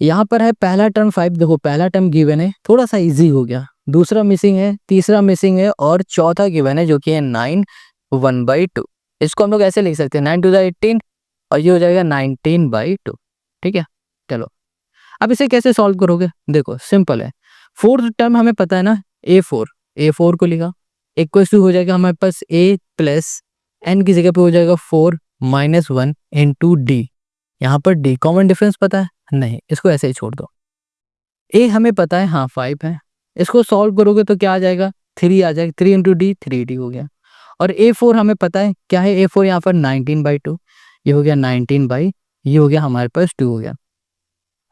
यहाँ पर है पहला टर्म 5, देखो पहला टर्म गिवन है, थोड़ा सा इजी हो गया। दूसरा मिसिंग है, तीसरा मिसिंग है, और चौथा गिवन है जो कि है 9 1/2। इसको हम लोग ऐसे लिख सकते हैं 9 टू द 18, और ये हो जाएगा 19/2। ठीक है, चलो अब इसे कैसे सॉल्व करोगे? देखो सिंपल है। फोर्थ टर्म हमें पता है ना, A4 को लिखा इक्वल टू हो जाएगा हमारे पास A प्लस n की जगह पे हो जाएगा 4 माइनस 1 इंटू डी। यहाँ पर डी कॉमन डिफरेंस पता है? नहीं, इसको ऐसे ही छोड़ दो। ए हमें पता है, हाँ 5 है। इसको सॉल्व करोगे तो क्या आ जाएगा? 3 आ जाएगा, 3 इंटू डी 3D हो गया। और A4 हमें पता है क्या है? A4 यहाँ पर 19/2, ये हो गया 19 ये हो गया हमारे पास 2 हो गया।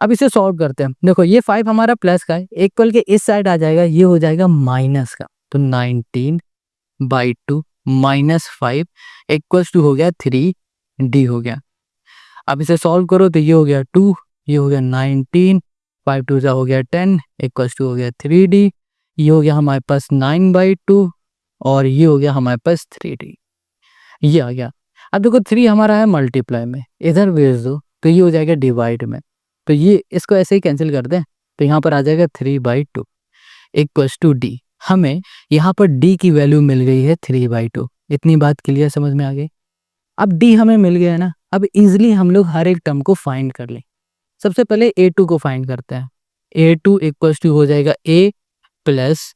अब इसे सॉल्व करते हैं। देखो ये 5 हमारा प्लस का है, इक्वल के इस साइड आ जाएगा, ये हो जाएगा माइनस का। तो 19/2 माइनस 5 इक्वल्स टू हो गया 3D हो गया। अब इसे सॉल्व करो तो ये हो गया 2, ये हो गया 19, 5 2 हो गया 10 इक्वल्स टू हो गया 3D। ये हो गया हमारे पास 9/2, और ये हो गया हमारे पास 3D। ये आ गया। अब देखो 3 हमारा है मल्टीप्लाई में, इधर भेज दो तो ये हो जाएगा डिवाइड में। तो ये इसको ऐसे ही कैंसिल कर दें, तो यहाँ पर आ जाएगा 3/2 इक्वल्स टू डी। हमें यहाँ पर डी की वैल्यू मिल गई है 3/2। इतनी बात क्लियर समझ में आ गई? अब डी हमें मिल गया है ना, अब इजिली हम लोग हर एक टर्म को फाइंड कर लें। सबसे पहले A2 को फाइंड करते हैं। A2 इक्वल्स टू हो जाएगा A प्लस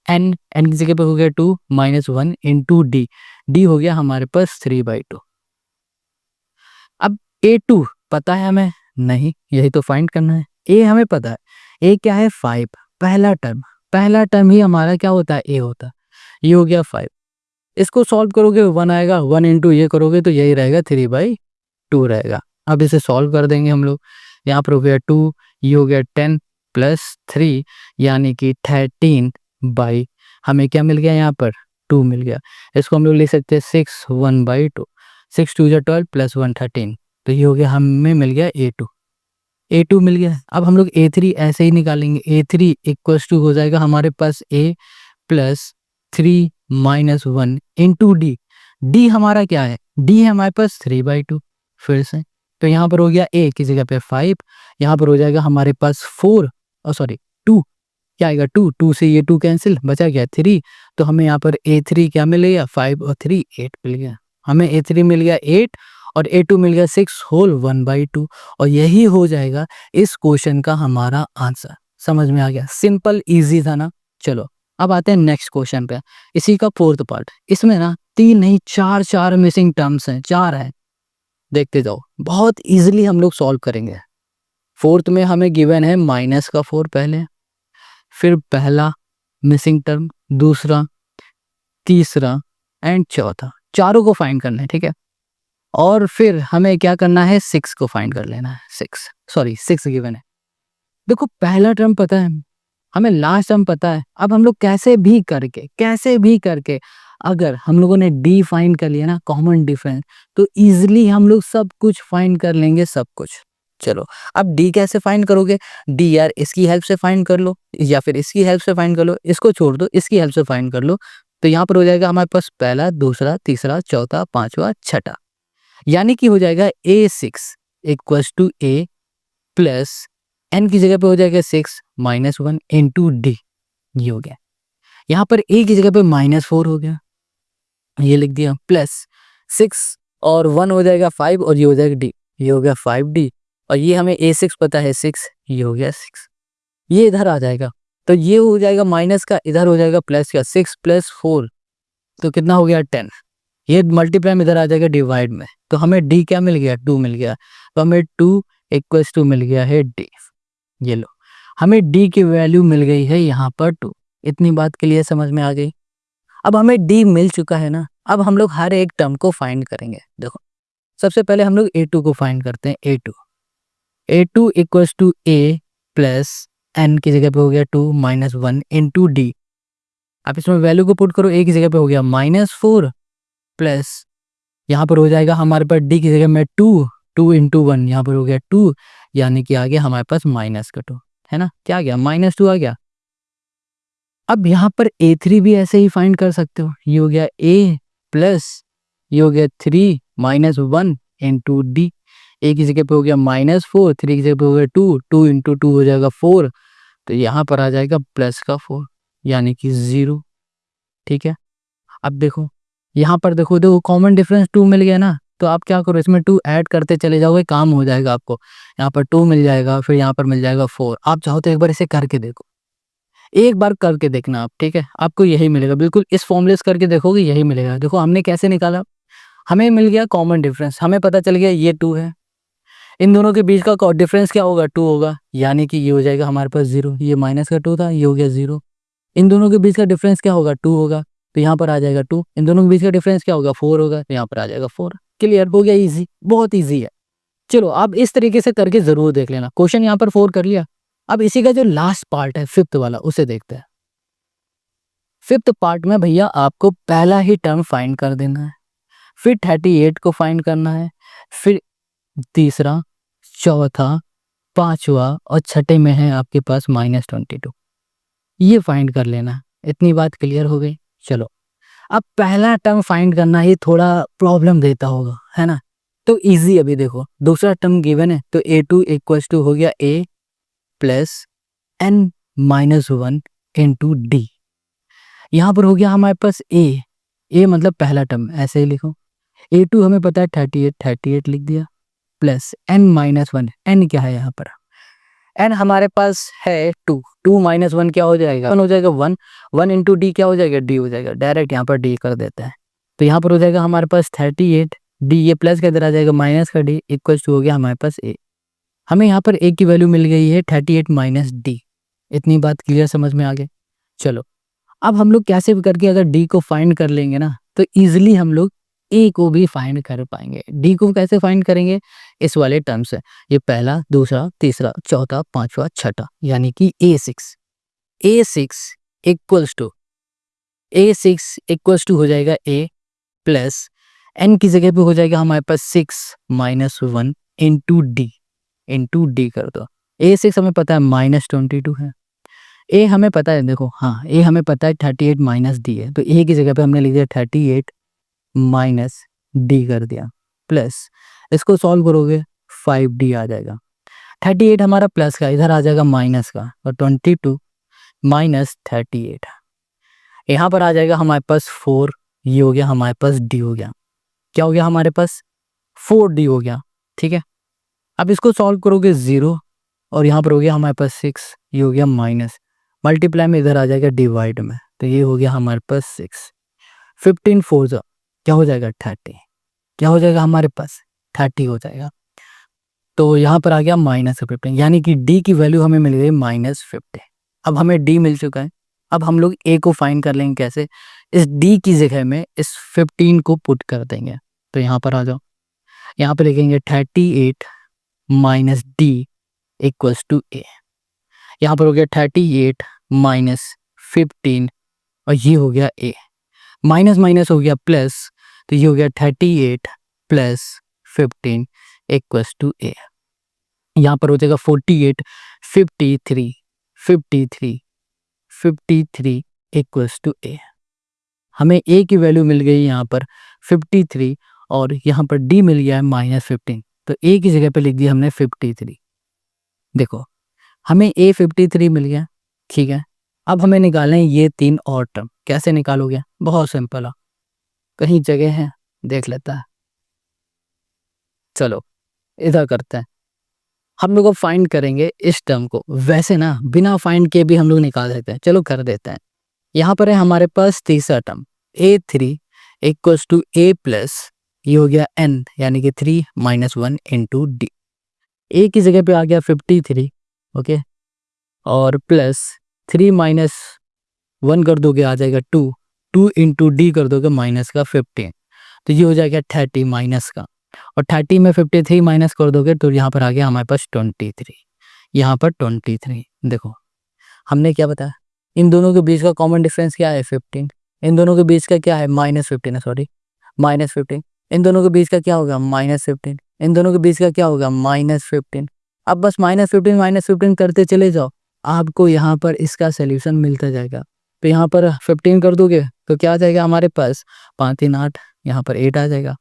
n की जगह पे हो गया 2 माइनस 1 इंटू डी। डी हो गया हमारे पास 3/2। अब A2 पता है हमें? नहीं, यही तो फाइंड करना है। A हमें पता है, A क्या है? 5, पहला टर्म ही हमारा क्या होता है? A होता है। ये हो गया 5। इसको सॉल्व करोगे 1 आएगा, 1 इंटू ये करोगे तो यही रहेगा 3/2 रहेगा। अब इसे सॉल्व कर देंगे हम लोग। यहाँ पर हो गया 2, ये हो गया 10 प्लस 3 यानी कि 13 हमें क्या मिल गया? यहाँ पर 2 मिल गया। इसको हम लोग लिख सकते हैं 6 1/2, 6 2 12 प्लस 1 13। तो ये हो गया, हमें मिल गया A2 मिल गया। अब हम लोग A3 ऐसे ही निकालेंगे। A3 इक्वल्स टू हो जाएगा हमारे पास A plus 3 minus 1 into D. D हमारा क्या है? डी है हमारे पास 3/2 फिर से। तो यहाँ पर हो गया A की जगह पे 5, यहाँ पर हो जाएगा हमारे पास 4 और सॉरी 2, क्या आएगा 2 से ये 2 कैंसिल, बचा गया 3। तो हमें यहाँ पर A3 क्या मिल गया? 5 और 3 8 मिल गया। हमें A3 मिल गया 8 और A2 मिल गया 6 होल 1/2, और यही हो जाएगा इस क्वेश्चन का हमारा आंसर। समझ में आ गया? सिंपल इजी था ना। चलो अब आते हैं नेक्स्ट क्वेश्चन पे, इसी का फोर्थ पार्ट। इसमें ना 3 नहीं 4 मिसिंग टर्म्स हैं, 4 है। देखते जाओ, बहुत इजीली हम लोग सॉल्व करेंगे। फोर्थ में हमें गिवन है माइनस का 4 पहले, फिर पहला मिसिंग टर्म, दूसरा, तीसरा एंड चौथा। चारों को फाइंड करना है, ठीक है। और फिर हमें क्या करना है? 6 को फाइंड कर लेना है। 6 गिवन है। देखो पहला टर्म पता है हमें, लास्ट टर्म पता है। अब हम लोग कैसे भी करके अगर हम लोगों ने डी फाइंड कर लिया ना, कॉमन डिफरेंस, तो इजिली हम लोग सब कुछ फाइंड कर लेंगे, सब कुछ। चलो अब डी कैसे फाइंड करोगे? डी यार इसकी हेल्प से फाइंड कर लो, या फिर इसकी हेल्प से फाइंड कर लो, इसको छोड़ दो, इसकी हेल्प से फाइंड कर लो। तो यहाँ पर हो जाएगा हमारे पास पहला, दूसरा, तीसरा, चौथा, पांचवा, छठा, यानी कि हो जाएगा A6 equals to A plus n की जगह पे हो जाएगा 6 माइनस 1 इंटू डी। ये हो गया। यहाँ पर ए की जगह पे -4 हो गया, ये लिख दिया, प्लस 6 और 1 हो जाएगा 5 और ये हो जाएगा डी, ये हो गया 5D और ये हमें A6 पता है 6, ये हो गया 6, ये इधर आ जाएगा तो ये हो जाएगा माइनस का, इधर हो जाएगा प्लस का, 6 + 4 तो कितना हो गया 10, ये मल्टीप्लाई में इधर आ जाएगा डिवाइड में, तो हमें डी क्या मिल गया 2 मिल गया, तो हमें 2 = मिल गया है डी। ये लो हमें डी की वैल्यू मिल गई है यहाँ पर 2, इतनी बात क्लियर समझ में आ गई। अब हमें डी मिल चुका है ना, अब हम लोग हर एक टर्म को फाइंड करेंगे। देखो सबसे पहले हम लोग A2 को फाइंड करते हैं, A2 = A प्लस n की जगह पे हो गया 2 - 1 इंटू डी, आप इसमें वैल्यू को पुट करो, A की जगह पे हो गया -4 प्लस यहाँ पर हो जाएगा हमारे पास डी की जगह में 2 × 1 यहाँ पर हो गया 2, यानी कि आ गया हमारे पास -2 है ना, क्या आ गया -2 आ गया। अब यहाँ पर A3 भी ऐसे ही फाइंड कर सकते हो, ये हो गया A प्लस ये हो गया 3 - 1 इंटू डी, ए की जगह पे हो गया -4, 3 की जगह पे हो गया 2, 2 × 2 हो जाएगा 4, तो यहाँ पर आ जाएगा प्लस का 4 यानी कि 0, ठीक है। अब देखो यहाँ पर देखो कॉमन डिफरेंस 2 मिल गया ना, तो आप क्या करो इसमें 2 ऐड करते चले जाओगे, काम हो जाएगा आपको, यहाँ पर 2 मिल जाएगा, फिर यहाँ पर मिल जाएगा 4, आप चाहो तो एक बार इसे करके देखो, एक बार करके देखना आप, ठीक है, आपको यही मिलेगा, बिल्कुल इस फॉर्मूले से करके देखोगे यही मिलेगा। देखो हमने कैसे निकाला, हमें मिल गया कॉमन डिफरेंस, हमें पता चल गया ये 2 है, इन दोनों के बीच का डिफरेंस क्या होगा 2 होगा, यानी कि ये हो जाएगा हमारे पास 0, ये माइनस का 2 था, ये हो गया 0, इन दोनों के बीच का डिफरेंस क्या होगा 2 होगा, तो यहाँ पर आ जाएगा 2, इन दोनों के बीच का डिफरेंस क्या होगा 4 होगा, तो यहाँ पर आ जाएगा 4। क्लियर हो गया, इजी, बहुत इजी है। चलो आप इस तरीके से करके जरूर देख लेना, क्वेश्चन यहाँ पर 4 कर लिया। अब इसी का जो लास्ट पार्ट है 5th वाला, उसे देखते हैं। 5th पार्ट में भैया आपको पहला ही टर्म फाइंड कर देना है, फिर 38 को फाइंड करना है, फिर तीसरा, चौथा, पांचवा और छठे में है आपके पास -22, ये फाइंड कर लेना। इतनी बात क्लियर हो गई। चलो अब पहला टर्म फाइंड करना ही थोड़ा प्रॉब्लम देता होगा, है ना, तो इजी। अभी देखो दूसरा टर्म गिवन है, तो A2 = हो गया A plus n - 1 into D, यहाँ पर हो गया हमारे पास A मतलब पहला टर्म, ऐसे ही लिखो। A2 हमें पता है 38 लिख दिया, प्लस n - 1, n क्या है यहाँ पर, n हमारे पास है 2 - 1 क्या हो जाएगा 1 हो जाएगा, 1 इंटू डी क्या हो जाएगा d हो जाएगा, डायरेक्ट यहाँ पर d कर देता है, तो यहाँ पर हो जाएगा हमारे पास 38 d, ये प्लस का इधर आ जाएगा माइनस का d, = हो गया हमारे पास a। हमें यहाँ पर a की वैल्यू मिल गई है 38 - d, इतनी बात क्लियर समझ में आ गई। चलो अब हम लोग कैसे भी करके अगर d को फाइंड कर लेंगे ना, तो इजिली हम लोग a को भी फाइंड कर पाएंगे। d को कैसे फाइंड करेंगे, इस वाले टर्म से, ये पहला, दूसरा, तीसरा, चौथा, पांचवा, छठा, यानी कि A6 हो जाएगा a प्लस n की जगह पे हो जाएगा हमारे पास 6 - 1 इंटू डी कर दो। A6 हमें पता है -22 है, ए हमें पता है, देखो हाँ ए हमें पता है 38 - डी है, तो ए की जगह पे हमने लिख दिया 38 - डी कर दिया, प्लस इसको सॉल्व करोगे 5D आ जाएगा। 38 हमारा प्लस का, इधर आ जाएगा माइनस का, और 22 - 38 यहाँ पर आ जाएगा हमारे पास 4, ये हो गया हमारे पास डी हो गया, क्या हो गया हमारे पास 4D हो गया, ठीक है। अब इसको सॉल्व करोगे 0 और यहाँ पर हो गया हमारे पास 6, ये हो गया माइनस, मल्टीप्लाई में इधर आ जाएगा डिवाइड में, तो ये हो गया हमारे पास 6, 15 4 क्या हो जाएगा 30, क्या हो जाएगा हमारे पास 30 हो जाएगा, तो यहाँ पर आ गया -15, यानी कि डी की वैल्यू हमें मिल गई -50। अब हमें डी मिल चुका है, अब हम लोग ए को फाइंड कर लेंगे कैसे, इस डी की जगह में इस 15 को पुट कर देंगे, तो यहाँ पर आ जाओ, यहाँ पे लिखेंगे 38 - डी = a, यहाँ पर हो गया 38 - 15 और ये हो गया a, माइनस माइनस हो गया प्लस, तो ये हो गया 38 + 15 = a, यहाँ पर हो जाएगा 48 53 53 53 = a। हमें a की वैल्यू मिल गई यहाँ पर 53 और यहाँ पर d मिल गया है -15, तो a की जगह पे लिख दिया हमने 53। देखो हमें a 53 मिल गया, ठीक है। अब हमें निकालना है ये 3 और टर्म। कैसे निकालोगे? बहुत सिंपल है, कहीं जगह है देख लेता है। चलो इधर करते हैं, हम लोग फाइंड करेंगे इस टर्म को। वैसे ना बिना फाइंड के भी हम लोग निकाल सकते हैं, चलो कर देते हैं। यहाँ पर है हमारे पास तीसरा term a3 equals to a plus ये हो गया n यानी कि 3 - 1 इंटू डी। ए की जगह पे आ गया 53, ओके, और प्लस 3 - 1 कर दोगे आ जाएगा 2, 2 इंटू डी कर दोगे माइनस का 15, तो ये हो जाएगा 30 माइनस का, और 30 में 53 माइनस कर दोगे तो यहाँ पर आ गया हमारे पास 23, यहाँ पर 23। देखो हमने क्या बताया, इन दोनों के बीच का कॉमन डिफरेंस क्या है 15, इन दोनों के बीच का क्या है -15 सॉरी -15, इन दोनों के बीच का क्या होगा -15, इन दोनों के बीच का क्या होगा -15। अब बस -15 करते चले जाओ, आपको यहाँ पर इसका सोल्यूशन मिलता जाएगा। तो यहाँ पर 15 कर दोगे तो क्या आ जाएगा हमारे पास 5 3 8, यहाँ पर 8 आ जाएगा।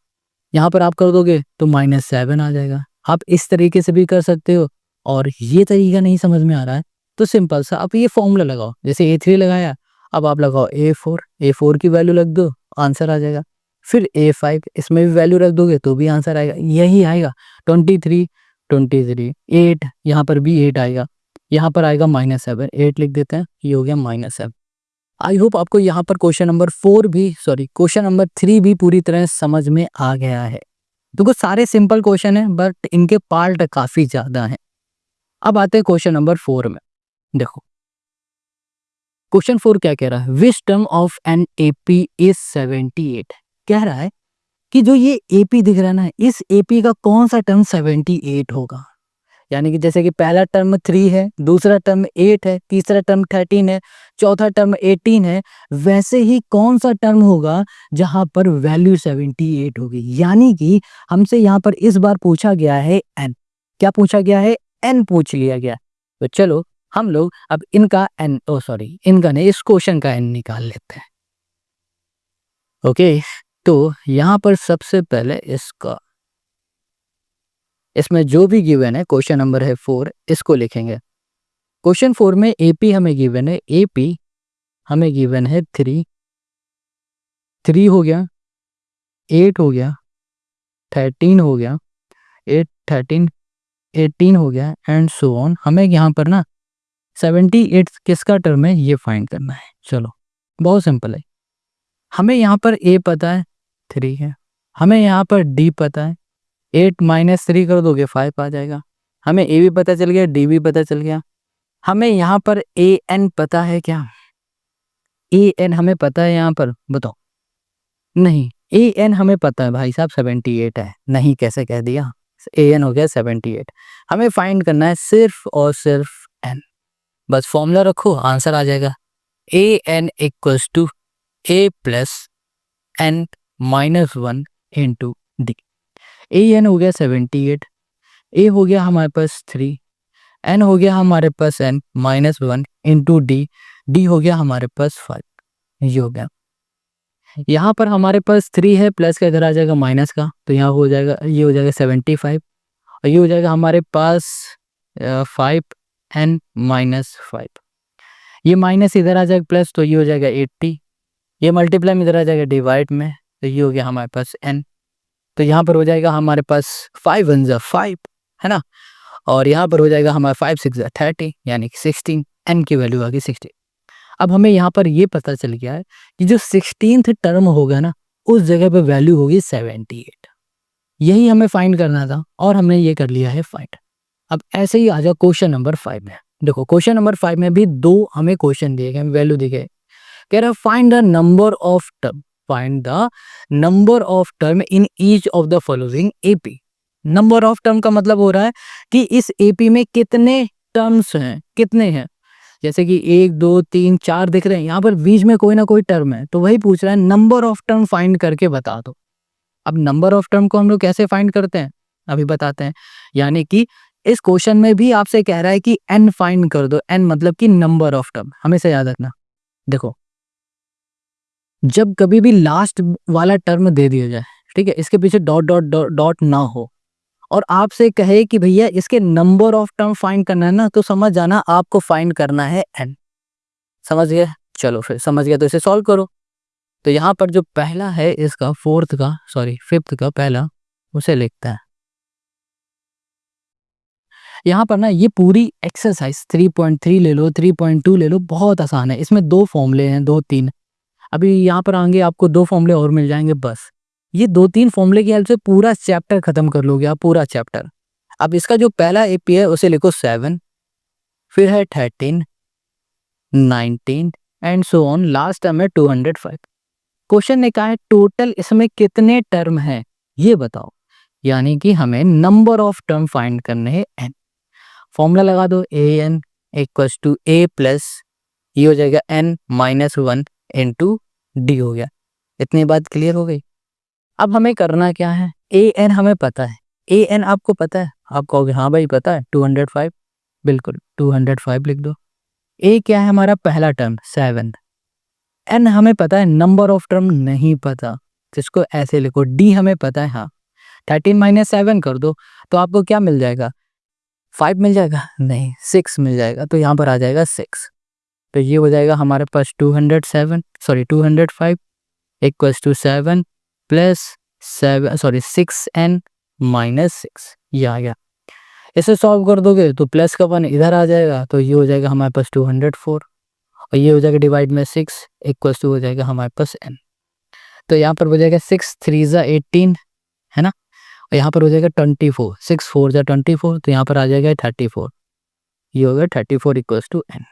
यहाँ पर आप कर दोगे तो -7 आ जाएगा। आप इस तरीके से भी कर सकते हो, और ये तरीका नहीं समझ में आ रहा है तो सिंपल सा आप ये फॉर्मूला लगाओ। जैसे a3 लगाया, अब आप लगाओ a4, a4 की वैल्यू रख दो, आंसर आ जाएगा। फिर a5, इसमें भी वैल्यू रख दोगे तो भी आंसर आएगा, यही आएगा 23 23 8, यहाँ पर भी 8 आएगा, यहाँ पर आएगा -7, 8 लिख देते हैं, ये हो गया -7। आई होप आपको यहाँ पर क्वेश्चन नंबर 4 भी सॉरी क्वेश्चन नंबर 3 भी पूरी तरह समझ में आ गया है। देखो सारे सिंपल क्वेश्चन है बट इनके पार्ट काफी ज्यादा हैं। अब आते हैं क्वेश्चन नंबर 4 में। देखो क्वेश्चन 4 क्या कह रहा है, which term of an AP is 78। कह रहा है कि जो ये एपी दिख रहा है ना, इस एपी का कौन सा टर्म 78 होगा। यानी कि जैसे कि पहला टर्म 3 है, दूसरा टर्म 8 है, तीसरा टर्म 13 है, चौथा टर्म 18 है, वैसे ही कौन सा टर्म होगा जहां पर वैल्यू 78 होगी। यानी कि हमसे यहाँ पर इस बार पूछा गया है एन। क्या पूछा गया है? एन पूछ लिया गया। तो चलो हम लोग अब इनका एन इनका नहीं, इस क्वेश्चन का एन निकाल लेते हैं। ओके, तो यहाँ पर सबसे पहले इसमें जो भी गिवन है, क्वेश्चन नंबर है 4, इसको लिखेंगे। क्वेश्चन 4 में एपी हमें गिवन है, एपी हमें गिवन है 3 हो गया, 8 हो गया, 13 हो गया, 8 13 18 हो गया एंड सो ऑन। हमें यहाँ पर ना 78 किसका टर्म है ये फाइंड करना है। चलो बहुत सिंपल है, हमें यहाँ पर ए पता है 3 है, हमें यहाँ पर डी पता है, 8 - 3 कर दोगे 5 आ जाएगा। हमें ए भी पता चल गया, डी भी पता चल गया। हमें यहाँ पर ए एन पता है क्या? ए एन हमें पता है यहाँ पर, बताओ। नहीं, ए एन हमें पता है भाई साहब 78 है। नहीं, कैसे कह दिया, ए एन हो गया 78। हमें फाइंड करना है सिर्फ और सिर्फ एन। बस फॉर्मूला रखो, आंसर आ जाएगा। A N equals to A plus N -1 into D. A N हो गया 78, ए हो गया हमारे पास 3, एन हो गया हमारे पास एन -1 इंटू डी, डी हो गया हमारे पास 5। ये हो गया, यहाँ पर हमारे पास 3 है, प्लस का इधर आ जाएगा माइनस का, तो यहाँ हो जाएगा, ये हो जाएगा 75, और ये हो जाएगा हमारे पास 5 एन -5। ये माइनस इधर आ जाएगा प्लस, तो ये हो जाएगा 80, ये मल्टीप्लाई में इधर आ जाएगा डिवाइड में, तो ये हो गया हमारे पास एन। तो यहाँ पर हो जाएगा हमारे पास 5 1 जा 5 है ना, और यहाँ पर हो जाएगा हमारा 5 6 जा 30 यानी कि 16, एन की वैल्यू आ गई 16। अब हमें यहाँ पर ये पता चल गया है कि जो 16th टर्म होगा ना, उस जगह पे वैल्यू होगी 78। यही हमें फाइंड करना था और हमने ये कर लिया है फाइंड। अब ऐसे ही आ जाओ क्वेश्चन नंबर 5 में। देखो क्वेश्चन नंबर 5 में भी 2 हमें क्वेश्चन दिए गए, वैल्यू दी गई। कह रहा है find the number of term, find the number of term in each of the following AP. Number of term का मतलब हो रहा है कि इस एपी में कितने टर्म्स हैं, कितने हैं। जैसे कि 1 2 3 4 दिख रहे हैं, यहाँ पर बीच में कोई ना कोई टर्म है, तो वही पूछ रहा है नंबर ऑफ टर्म फाइंड करके बता दो। अब नंबर ऑफ टर्म को हम लोग कैसे फाइंड करते हैं अभी बताते हैं। यानी कि इस क्वेश्चन में भी आपसे कह रहा है कि n फाइंड कर दो, n मतलब कि नंबर ऑफ टर्म। हमेशा याद रखना, देखो जब कभी भी लास्ट वाला टर्म दे दिया जाए, ठीक है, इसके पीछे डॉट डॉट डॉट डॉट ना हो, और आपसे कहे कि भैया इसके नंबर ऑफ टर्म फाइंड करना है ना, तो समझ जाना आपको फाइंड करना है n। समझ गए? चलो फिर समझ गया तो इसे सॉल्व करो। तो यहाँ पर जो पहला है इसका फिफ्थ का पहला उसे लिखता है। यहाँ पर ना ये पूरी एक्सरसाइज 3.3 ले लो, 3.2 ले लो, बहुत आसान है। इसमें 2 फॉर्मूले हैं, 2-3। अभी यहाँ पर आएंगे आपको 2 फॉर्मूले और मिल जाएंगे बस। ये 2-3 फॉर्मूले की हेल्प से पूरा चैप्टर खत्म कर लोगे आप, पूरा चैप्टर। अब इसका जो पहला एपी है उसे लिखो 7, फिर है 13, 19 and so on, last term है 205। क्वेश्चन ने कहा है टोटल इसमें कितने टर्म हैं ये बताओ, यानी कि हमें नंबर ऑफ टर्म फाइंड करने हैं n। फॉर्मूला लगा दो, A N equals to A plus ये हो जाएगा n माइनस 1 इंटू डी हो गया। इतनी बात क्लियर हो गई। अब हमें करना क्या है, ए एन हमें पता है, ए एन आपको पता है, आप कहोगे हाँ भाई पता है 205, बिल्कुल 205 लिख दो। ए क्या है हमारा पहला टर्म 7, एन हमें पता है, नंबर ऑफ टर्म नहीं पता, जिसको ऐसे लिखो। डी हमें पता है, हाँ 13 माइनस 7 कर दो तो आपको क्या मिल जाएगा, 5 मिल जाएगा, नहीं 6 मिल जाएगा, तो यहाँ पर आ जाएगा 6। तो ये हो जाएगा हमारे पास 205 equals to 7 plus 6n minus 6, ये आ गया। इसे सॉल्व कर दोगे तो प्लस का 1 इधर आ जाएगा, तो ये हो जाएगा हमारे पास 204 और ये हो जाएगा डिवाइड में 6 इक्वल्स टू हो जाएगा हमारे पास n। तो यहाँ पर हो जाएगा 6 3 ज़ा 18 है ना, और यहाँ पर हो जाएगा 24, 6 4 ज़ा 24, तो यहाँ पर आ जाएगा 34, ये हो गया 34 इक्वल्स टू n।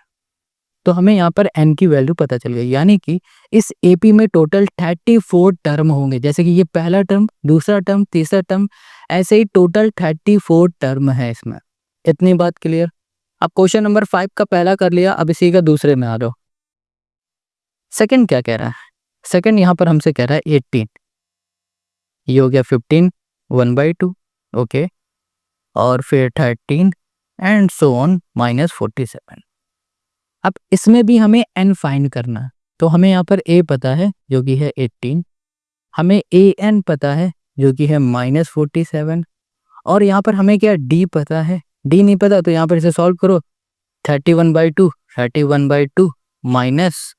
तो हमें यहाँ पर n की वैल्यू पता चल गई, यानी कि इस एपी में टोटल 34 टर्म होंगे। जैसे कि ये पहला टर्म, दूसरा टर्म, तीसरा टर्म, ऐसे ही टोटल 34 टर्म है इसमें। इतनी बात क्लियर। अब क्वेश्चन नंबर 5 का पहला कर लिया, अब इसी का दूसरे में आ जाओ। सेकंड क्या कह रहा है, सेकंड यहाँ पर हमसे कह रहा है 18, ये हो गया 15 1/2, ओके, और फिर 13 एंड सो ऑन माइनस 47। अब इसमें भी हमें n फाइंड करना है, तो हमें यहाँ पर a पता है जो कि है 18, हमें an पता है जो कि है माइनस 47, और यहाँ पर हमें क्या d पता है, d नहीं पता तो यहाँ पर इसे सॉल्व करो, 31/2 माइनस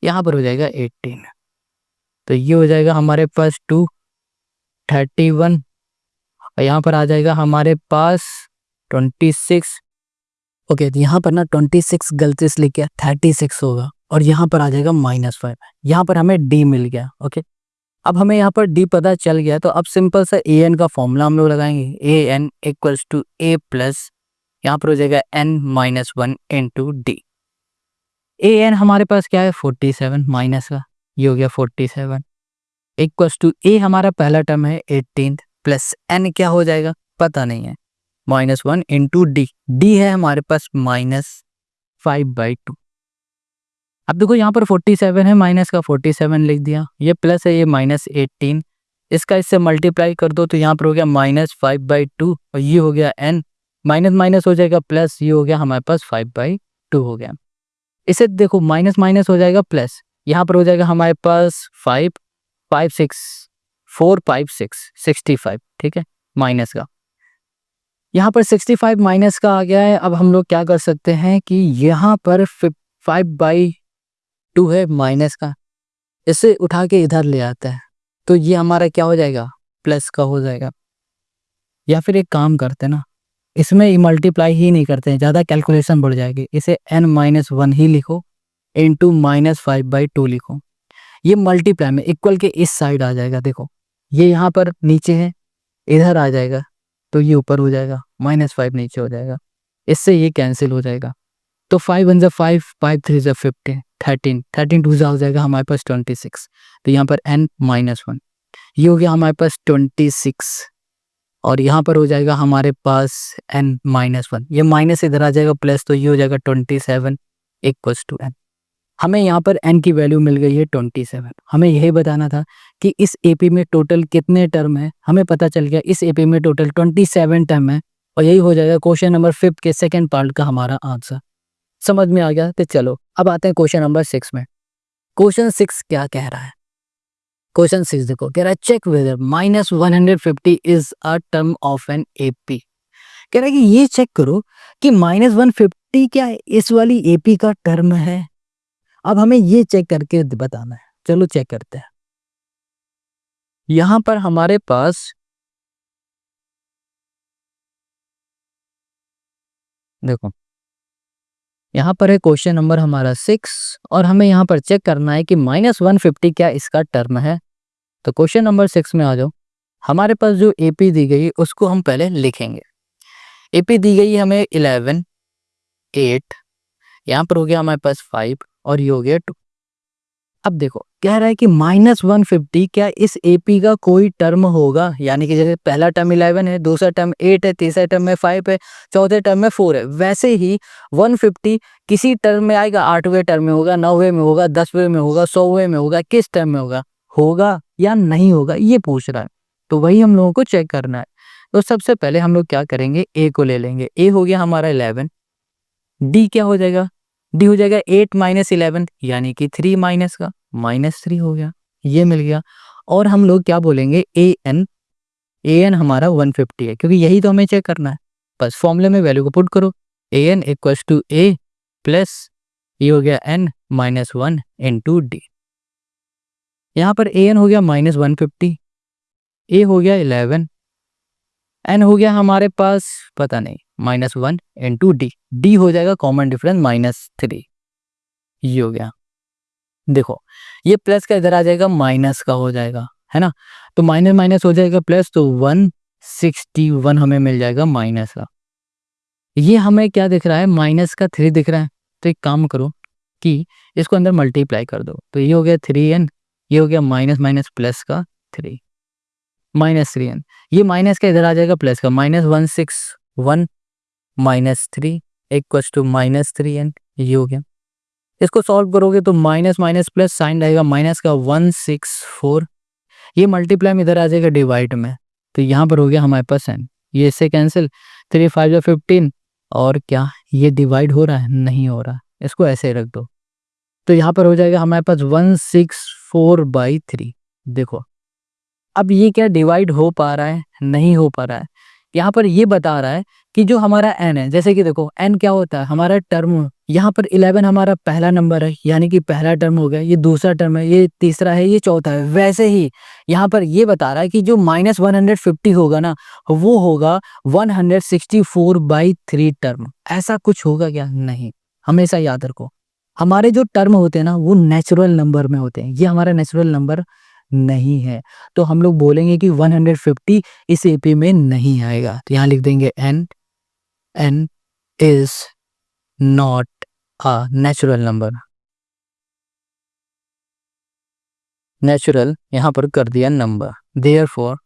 यहाँ पर हो जाएगा 18, तो ये हो जाएगा हमारे पास 231 और यहाँ पर आ जाएगा हमारे पास 26। ओके, तो यहाँ पर ना 26 गलती से लिख गया, 36 होगा, और यहाँ पर आ जाएगा -5, यहाँ पर हमें d मिल गया। ओके, अब हमें यहाँ पर d पता चल गया, तो अब सिंपल सा an का फॉर्मूला हम लोग लगाएंगे, an equals to a plus यहाँ पर हो जाएगा n minus 1 into D. an हमारे पास क्या है 47 माइनस का, ये हो गया 47 इक्वल्स टू a हमारा पहला टर्म है 18 प्लस n क्या हो जाएगा पता नहीं है, -1 इंटू डी, डी है हमारे पास -5/2। अब देखो यहाँ पर 47 है, माइनस का 47 लिख दिया, ये प्लस है, ये -18, इसका इससे मल्टीप्लाई कर दो तो यहाँ पर हो गया -5/2 और ये हो गया n, माइनस माइनस हो जाएगा प्लस, ये हो गया हमारे पास 5/2 हो गया। इसे देखो माइनस माइनस हो जाएगा प्लस, यहाँ पर हो जाएगा हमारे पास 5 5 6 4 5 6 65, ठीक है, माइनस का यहाँ पर 65 माइनस का आ गया है। अब हम लोग क्या कर सकते हैं कि यहाँ पर 5/2 है माइनस का, इसे उठा के इधर ले आता है तो ये हमारा क्या हो जाएगा प्लस का हो जाएगा। या फिर एक काम करते हैं ना, इसमें मल्टीप्लाई ही नहीं करते हैं, ज़्यादा कैलकुलेशन बढ़ जाएगी, इसे n-1 ही लिखो इंटू -5/2 लिखो, ये मल्टीप्लाई में इक्वल के इस साइड आ जाएगा। देखो ये यहाँ पर नीचे है, इधर आ जाएगा तो ये ऊपर हो जाएगा, -5 नीचे हो जाएगा, इससे ये कैंसिल हो जाएगा। तो 5 1 5 5 3 15 13 13 2 हो जाएगा हमारे पास 26, तो यहाँ पर n-1 ये हो गया हमारे पास 26 और यहाँ पर हो जाएगा हमारे पास n-1, ये माइनस इधर आ जाएगा प्लस, तो ये हो जाएगा 27 इक्वल्स टू n। हमें यहाँ पर n की वैल्यू मिल गई है 27। हमें यही बताना था कि इस एपी में टोटल कितने टर्म है, हमें पता चल गया इस एपी में टोटल 27 टर्म है और यही हो जाएगा क्वेश्चन नंबर 5 के सेकंड पार्ट का हमारा आंसर। समझ में आ गया? तो चलो अब आते हैं क्वेश्चन नंबर 6 में। क्वेश्चन 6 क्या कह रहा है, क्वेश्चन 6 देखो, कह रहा है check whether -150 is a term of an AP. कह रहा है कि ये चेक करो कि -150 क्या इस वाली एपी का टर्म है। अब हमें ये चेक करके बताना है, चलो चेक करते हैं। यहाँ पर हमारे पास देखो, यहाँ पर है क्वेश्चन नंबर हमारा 6 और हमें यहाँ पर चेक करना है कि -150 क्या इसका टर्म है। तो क्वेश्चन नंबर 6 में आ जाओ। हमारे पास जो एपी दी गई उसको हम पहले लिखेंगे। एपी दी गई हमें 11, 8, यहाँ पर हो गया हमारे पास 5 और ये हो गया 2। अब देखो कह रहा है कि -150 क्या इस एपी का कोई टर्म होगा, यानी कि जैसे पहला टर्म 11 है, दूसरा टर्म 8 है, तीसरा टर्म में 5 है, चौथे टर्म में 4 है, वैसे ही 150 किसी टर्म में आएगा, 8वें टर्म में होगा, 9वें में होगा, 10वें में होगा, 100वें में होगा, किस टर्म में होगा, होगा या नहीं होगा, ये पूछ रहा है। तो वही हम लोगों को चेक करना है। तो सबसे पहले हम लोग क्या करेंगे, ए को ले लेंगे। ए हो गया हमारा 11, डी क्या हो जाएगा, डी हो जाएगा 8 - 11 यानी कि 3 माइनस का -3 हो गया, ये मिल गया। और हम लोग क्या बोलेंगे, ए एन हमारा 150 है, क्योंकि यही तो हमें चेक करना है। बस फॉर्मूले में वैल्यू को पुट करो, A N equals to A plus ये हो गया n -1 इंटू डी। यहाँ पर ए एन हो गया -150, ए हो गया 11, एन हो गया हमारे पास पता नहीं -1 इंटू डी, डी हो जाएगा कॉमन डिफरेंस -3, ये हो गया। देखो ये प्लस का इधर आ जाएगा, माइनस का हो जाएगा, है ना। तो माइनस माइनस हो जाएगा प्लस, तो 161 हमें मिल जाएगा माइनस का। ये हमें क्या दिख रहा है, -3 दिख रहा है। तो एक काम करो कि इसको अंदर मल्टीप्लाई कर दो, तो ये हो गया 3n, ये हो गया माइनस माइनस प्लस का 3 -3n, ये माइनस का इधर आ जाएगा प्लस का, -161 -3 इक्वल्स टू -3n, ये हो गया। इसको सॉल्व करोगे तो माइनस माइनस प्लस साइन रहेगा, माइनस का 164, ये मल्टीप्लाई में इधर आ जाएगा डिवाइड में, तो यहाँ पर हो गया हमारे पास n, ये इससे कैंसिल, 3 5 या 15, और क्या ये डिवाइड हो रहा है, नहीं हो रहा, इसको ऐसे ही रख दो। तो यहाँ पर हो जाएगा हमारे पास 164/3। देखो अब ये क्या डिवाइड हो पा रहा है, नहीं हो पा रहा है। यहाँ पर ये बता रहा है कि जो हमारा n है, जैसे कि देखो n क्या होता है, हमारा टर्म, यहाँ पर 11 हमारा पहला नंबर है, यानी कि पहला टर्म हो गया, ये दूसरा टर्म है, ये तीसरा है, ये चौथा है। वैसे ही यहाँ पर ये बता रहा है कि जो -150 होगा ना, वो होगा 164/3 टर्म। ऐसा कुछ होगा क्या, नहीं। हमेशा याद रखो हमारे जो टर्म होते हैं ना, वो नेचुरल नंबर में होते हैं, ये हमारा नेचुरल नंबर नहीं है। तो हम लोग बोलेंगे कि 150 इस एपी में नहीं आएगा, तो यहाँ लिख देंगे n is not a natural number. Natural यहाँ पर कर दिया number, therefore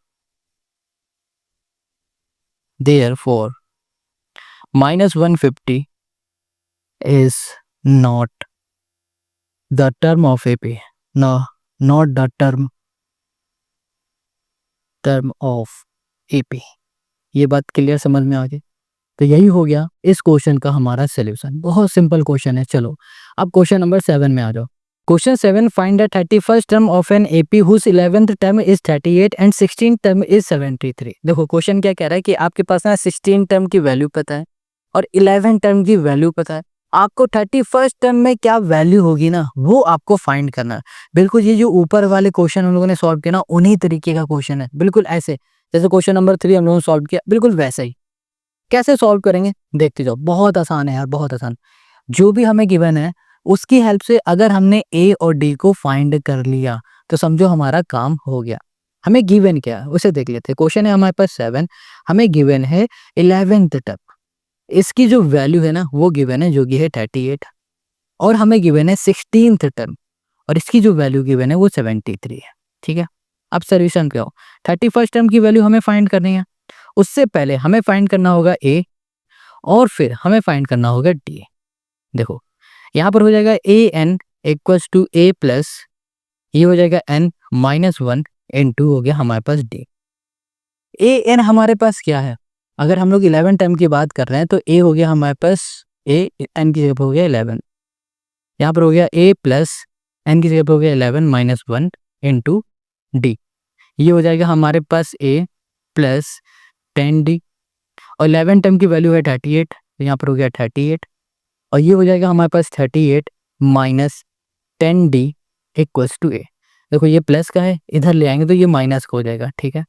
-150 is not the term of AP, not the term of AP. ये बात क्लियर समझ में आ गई। तो यही हो गया इस क्वेश्चन का हमारा सॉल्यूशन। बहुत सिंपल क्वेश्चन है। चलो अब क्वेश्चन नंबर 7 में आ जाओ। Question 7, find the 31st term of an AP whose 11th term is 38 and 16th term is 73। देखो क्वेश्चन क्या कह रहा है कि आपके पास ना 16 टर्म की वैल्यू पता है और 11 टर्म की वैल्यू पता है, आपको 31st टर्म में क्या वैल्यू होगी ना, वो आपको फाइंड करना है। बिल्कुल ये जो ऊपर वाले क्वेश्चन हम लोगों ने सॉल्व किया ना, उन्हीं तरीके का क्वेश्चन है, बिल्कुल ऐसे जैसे क्वेश्चन नंबर 3 हम लोगों ने सॉल्व किया, बिल्कुल वैसे ही। कैसे सॉल्व करेंगे देखते जाओ, बहुत आसान है यार, बहुत आसान। जो भी हमें गिवन है उसकी हेल्प से अगर हमने ए और डी को फाइंड कर लिया तो समझो हमारा काम हो गया। हमें गिवन क्या है उसे देख लेते हैं। क्वेश्चन है हमारे पास 7, हमें गिवन है 11th टर्म, इसकी जो वैल्यू है ना वो गिवन है जो कि है 38, और हमें गिवन है 16th टर्म और इसकी जो वैल्यू गिवन है वो 73 है। ठीक है, अब सॉल्यूशन क्या हो, 31st टर्म की वैल्यू हमें फाइंड करनी है, उससे पहले हमें फाइंड करना होगा ए और फिर हमें फाइंड करना होगा डी। देखो यहाँ पर हो जाएगा A N equals to A plus ये हो जाएगा n -1 इंटू हो गया हमारे पास डी। ए एन हमारे पास क्या है, अगर हम लोग 11 टर्म की बात कर रहे हैं तो ए हो गया हमारे पास, ए एन की जगह हो गया 11, यहाँ पर हो गया ए प्लस एन की जगह हो गया 11 -1 इंटू डी। ये हो जाएगा हमारे पास ए प्लस 10d और 11 टर्म की वैल्यू है 38, तो यहाँ पर हो गया 38 और ये हो जाएगा हमारे पास 38 माइनस 10D इक्वल्स टू ए। देखो ये प्लस का है, इधर ले आएंगे तो ये माइनस का हो जाएगा, ठीक है।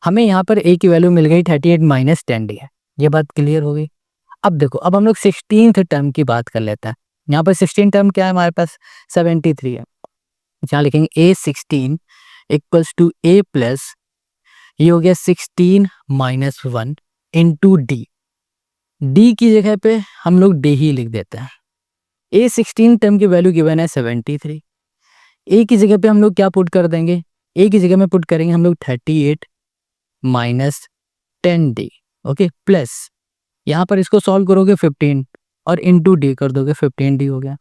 हमें यहाँ पर ए की वैल्यू मिल गई 38 माइनस 10D है, ये बात क्लियर हो गई। अब देखो, अब हम लोग 16th टर्म की बात कर लेते हैं। यहाँ पर 16 टर्म क्या है हमारे पास, 73 है। यहाँ लिखेंगे A16 equals to A plus, ये हो गया 16 माइनस 1 इंटू डी। डी की जगह पे हम लोग डी ही लिख देते हैं। A16 टर्म की वैल्यू गिवन है 73। ए की जगह पे हम लोग क्या पुट कर देंगे, ए की जगह में पुट करेंगे हम लोग 38 माइनस 10D, ओके, प्लस यहाँ पर इसको सॉल्व करोगे 15 और इंटू डी कर दोगे, 15D हो गया।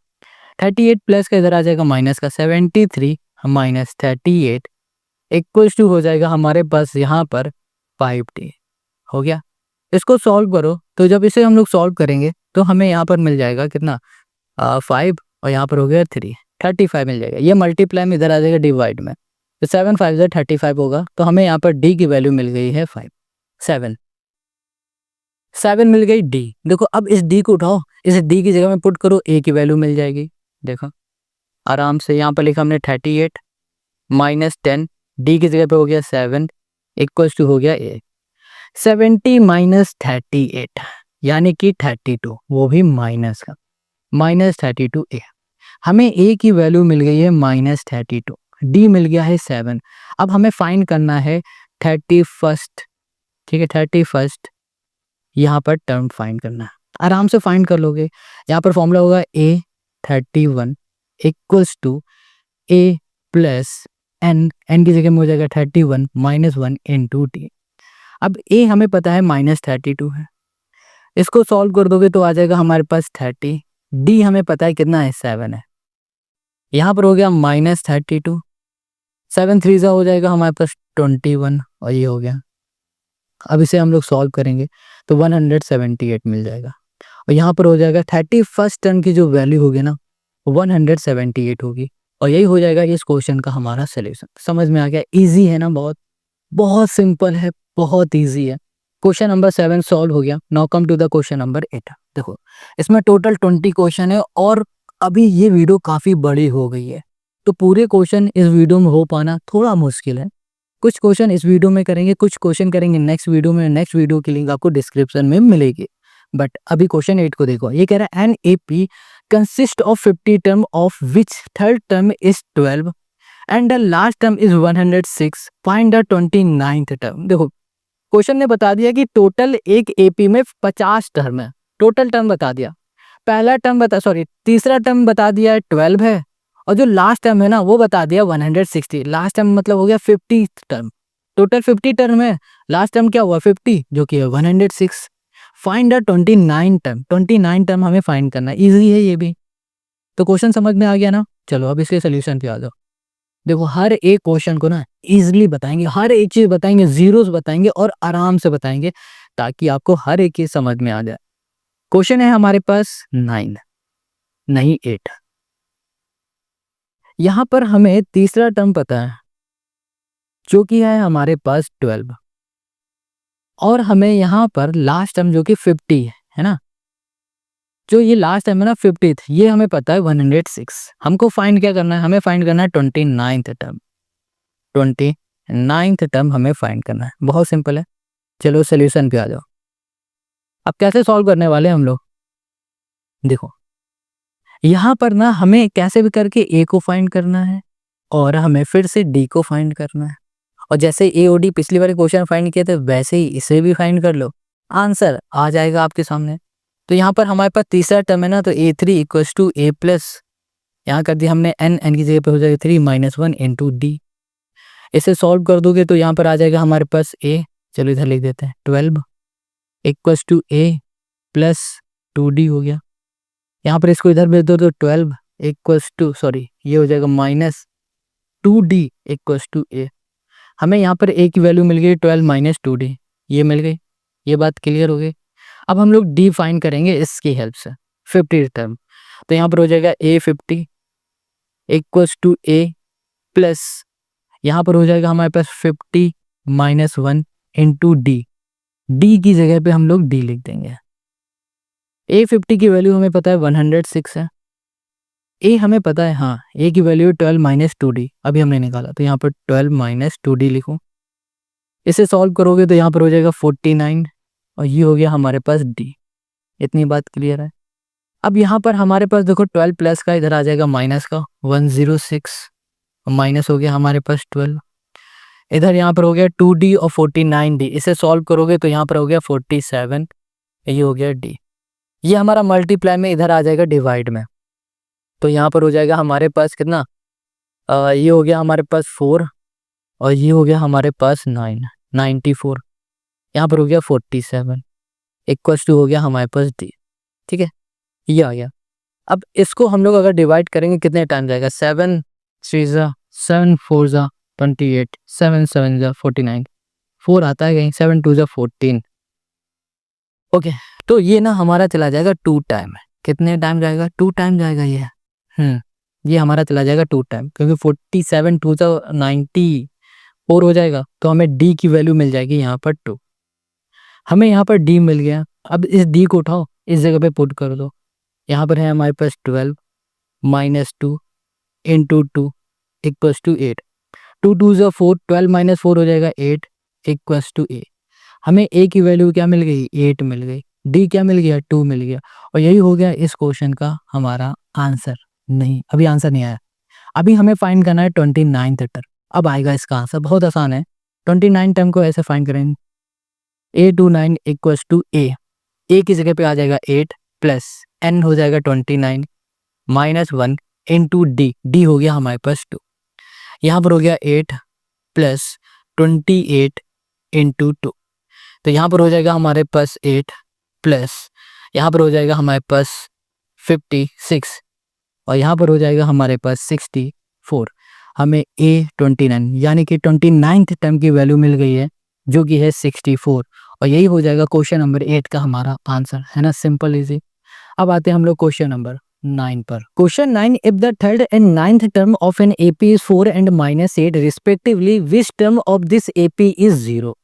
38 प्लस का इधर आ जाएगा माइनस का, 73 माइनस 38 इक्वल्स टू हो जाएगा हमारे पास यहाँ पर 5D हो गया। इसको सॉल्व करो, तो जब इसे हम लोग सॉल्व करेंगे तो हमें यहाँ पर मिल जाएगा कितना, 5 और यहाँ पर हो गया 3, 35 मिल जाएगा। ये मल्टीप्लाई में इधर आ जाएगा डिवाइड में, तो 7 5 से 35 होगा। तो हमें यहाँ पर डी की वैल्यू मिल गई है 5, 7 मिल गई डी। देखो अब इस डी को उठाओ, इस डी की जगह में पुट करो, ए की वैल्यू मिल जाएगी। देखो आराम से यहाँ पर लिखा हमने 38 माइनस 10, डी की जगह पे हो गया 7 इक्वल्स टू हो गया ए। 70 माइनस 38 यानी कि 32, वो भी माइनस का, माइनस 32 ए। हमें ए की वैल्यू मिल गई है माइनस 32, डी मिल गया है 7। अब हमें फाइंड करना है 31st, ठीक है, 31st यहाँ पर टर्म फाइंड करना है। आराम से फाइंड कर लोगे। यहाँ पर फॉर्मूला होगा A31 equals to A plus N, N की जगह में हो जाएगा 31 माइनस 1 इंटू डी। अब ए हमें पता है माइनस 32 है, इसको सॉल्व कर दोगे तो आ जाएगा हमारे पास 30। डी हमें पता है कितना है, 7 है। यहाँ पर हो गया माइनस 32, 7 3 सा हो जाएगा हमारे पास 21 और ये हो गया। अब इसे हम लोग सॉल्व करेंगे तो 178 मिल जाएगा और यहाँ पर हो जाएगा 31st टर्म की जो वैल्यू होगी ना 178 होगी और यही हो जाएगा इस क्वेश्चन का हमारा सलूशन। समझ में आ गया, इजी है ना, बहुत बहुत सिंपल है, बहुत इजी है। क्वेश्चन नंबर 7 सॉल्व हो गया। Now come to the question number 8। देखो इसमें टोटल 20 क्वेश्चन है और अभी ये वीडियो काफ़ी बड़ी हो गई है, तो पूरे क्वेश्चन इस वीडियो में हो पाना थोड़ा मुश्किल है। कुछ क्वेश्चन इस वीडियो में करेंगे, कुछ क्वेश्चन करेंगे नेक्स्ट वीडियो में। नेक्स्ट वीडियो की लिंक आपको डिस्क्रिप्शन में मिलेगी। बट अभी क्वेश्चन 8 को देखो, ये कह रहा है an AP consist of 50 term of which third term is 12 and the last term is 106, find the 29th term. देखो क्वेश्चन ने बता दिया कि टोटल एक एपी में 50 टर्म है, टोटल टर्म बता दिया। पहला टर्म तीसरा टर्म बता दिया 12 है और जो लास्ट टर्म है ना वो बता दिया 160। लास्ट टर्म मतलब हो गया 50th टर्म। टोटल 50 टर्म है, लास्ट टर्म क्या हुआ 50 जो कि 106। फाइंड द 29 टर्म, 29 टर्म हमें फाइंड करना है। इजी है ये भी, तो क्वेश्चन समझ में आ गया ना। चलो अब इसके सोल्यूशन पे आ जाओ। देखो हर एक क्वेश्चन को ना इजीली बताएंगे, हर एक चीज बताएंगे, जीरोस बताएंगे और आराम से बताएंगे ताकि आपको हर एक चीज समझ में आ जाए। क्वेश्चन है हमारे पास 9 नहीं 8। यहाँ पर हमें तीसरा टर्म पता है जो कि है हमारे पास 12 और हमें यहाँ पर लास्ट टर्म जो कि 50 है ना, जो ये लास्ट टर्म है ना 50th, ये हमें पता है 106। हमको फाइंड क्या करना है, हमें फाइंड करना है 29th टर्म। 29th टर्म हमें फाइंड करना है, बहुत सिंपल है। चलो सोल्यूशन पे आ जाओ। अब कैसे सॉल्व करने वाले हम लोग, देखो यहाँ पर ना हमें कैसे भी करके ए को फाइंड करना है और हमें फिर से डी को फाइंड करना है और जैसे ए और डी पिछली बार क्वेश्चन फाइंड किए थे वैसे ही इसे भी फाइंड कर लो, आंसर आ जाएगा आपके सामने। तो यहाँ पर हमारे पास तीसरा टर्म है ना, तो A3 equals to A plus, यहाँ कर दिया हमने एन, एन की जगह पे हो जाएगा 3 माइनस 1 इंटू डी। इसे सॉल्व कर दोगे तो यहाँ पर आ जाएगा हमारे पास ए, चलो इधर लिख देते हैं 12 equals to A plus 2D हो गया। यहाँ पर इसको इधर भेज दो तो 12 इक्वल्स टू ये हो जाएगा माइनस 2D इक्वल्स टू ए। हमें यहाँ पर ए की वैल्यू मिल गई 12 माइनस 2D, ये मिल गई, ये बात क्लियर हो गई। अब हम लोग डी फाइंड करेंगे इसकी हेल्प से, 50 टर्म। तो यहाँ पर हो जाएगा A50 equals to A plus, यहाँ पर हो जाएगा हमारे पास 50 माइनस 1 इंटू डी। डी की जगह पे हम लोग डी लिख देंगे। A50 की वैल्यू हमें पता है 106 है ए हमें पता है, हाँ ए की वैल्यू 12 माइनस 2d अभी हमने निकाला, तो यहाँ पर 12 माइनस 2d लिखूँ। इसे सॉल्व करोगे तो यहाँ पर हो जाएगा 49 और ये हो गया हमारे पास d। इतनी बात क्लियर है। अब यहाँ पर हमारे पास देखो 12 प्लस का इधर आ जाएगा माइनस का 106 माइनस हो गया हमारे पास 12। इधर यहाँ पर हो गया 2d और 49d, इसे सॉल्व करोगे तो यहाँ पर हो गया 47, ये हो गया d। ये हमारा मल्टीप्लाई में इधर आ जाएगा डिवाइड में, तो यहाँ पर हो जाएगा हमारे पास कितना, ये हो गया हमारे पास 4 और ये हो गया हमारे पास 94, यहाँ पर हो गया 47 इक्वल्स टू हो गया हमारे पास d। ठीक है, ये आ गया। अब इसको हम लोग अगर डिवाइड करेंगे कितने टाइम जाएगा, 7 3 ज़ा 7 4 ज़ा 28 7 7 ज़ा 49, 4 आता है कहीं, 7 2 ज़ा 14। ओके, तो ये ना हमारा चला जाएगा 2 टाइम। कितने टाइम जाएगा, 2 टाइम जाएगा ये। ये हमारा चला जाएगा 2 टाइम, क्योंकि 47 2 ज़ा 94 हो जाएगा, तो हमें d की वैल्यू मिल जाएगी यहाँ पर 2। हमें यहाँ पर d मिल गया। अब इस d को उठाओ, इस जगह पे पुट कर दो। यहाँ पर है हमारे पास 12 माइनस 2 इंटू 2 इक्वल्स टू 8। 2 2 ज़ा 4, 12 माइनस 4 हो जाएगा 8 इक्वल्स टू a। हमें a की वैल्यू क्या मिल गई, 8 मिल गई। d क्या मिल गया, 2 मिल गया। और यही हो गया इस क्वेश्चन का हमारा आंसर। नहीं, अभी आंसर नहीं आया। अभी हमें फाइंड करना है 29th टर्म। अब आएगा इसका आंसर, बहुत आसान है। 29 टर्म को ऐसे फाइंड करेंगे, a29 इक्वल्स टू a की जगह पे आ जाएगा 8 प्लस n हो जाएगा 29 माइनस 1 इंटू d हो गया हमारे पास 2। यहाँ पर हो गया 8 प्लस 28 इंटू 2, तो यहाँ पर हो जाएगा हमारे पास 8 प्लस यहाँ पर हो जाएगा हमारे पास 56 और यहाँ पर हो जाएगा हमारे पास 64। हमें a29 यानी कि 29th टर्म की वैल्यू मिल गई है, जो कि है 64, और यही हो जाएगा क्वेश्चन नंबर 8 का हमारा आंसर, है ना, सिंपल इजी। अब आते हैं हम लोग क्वेश्चन नंबर 9 पर। Question 9, if the third and ninth term of an AP is 4 and -8 respectively, which term of this AP is 0।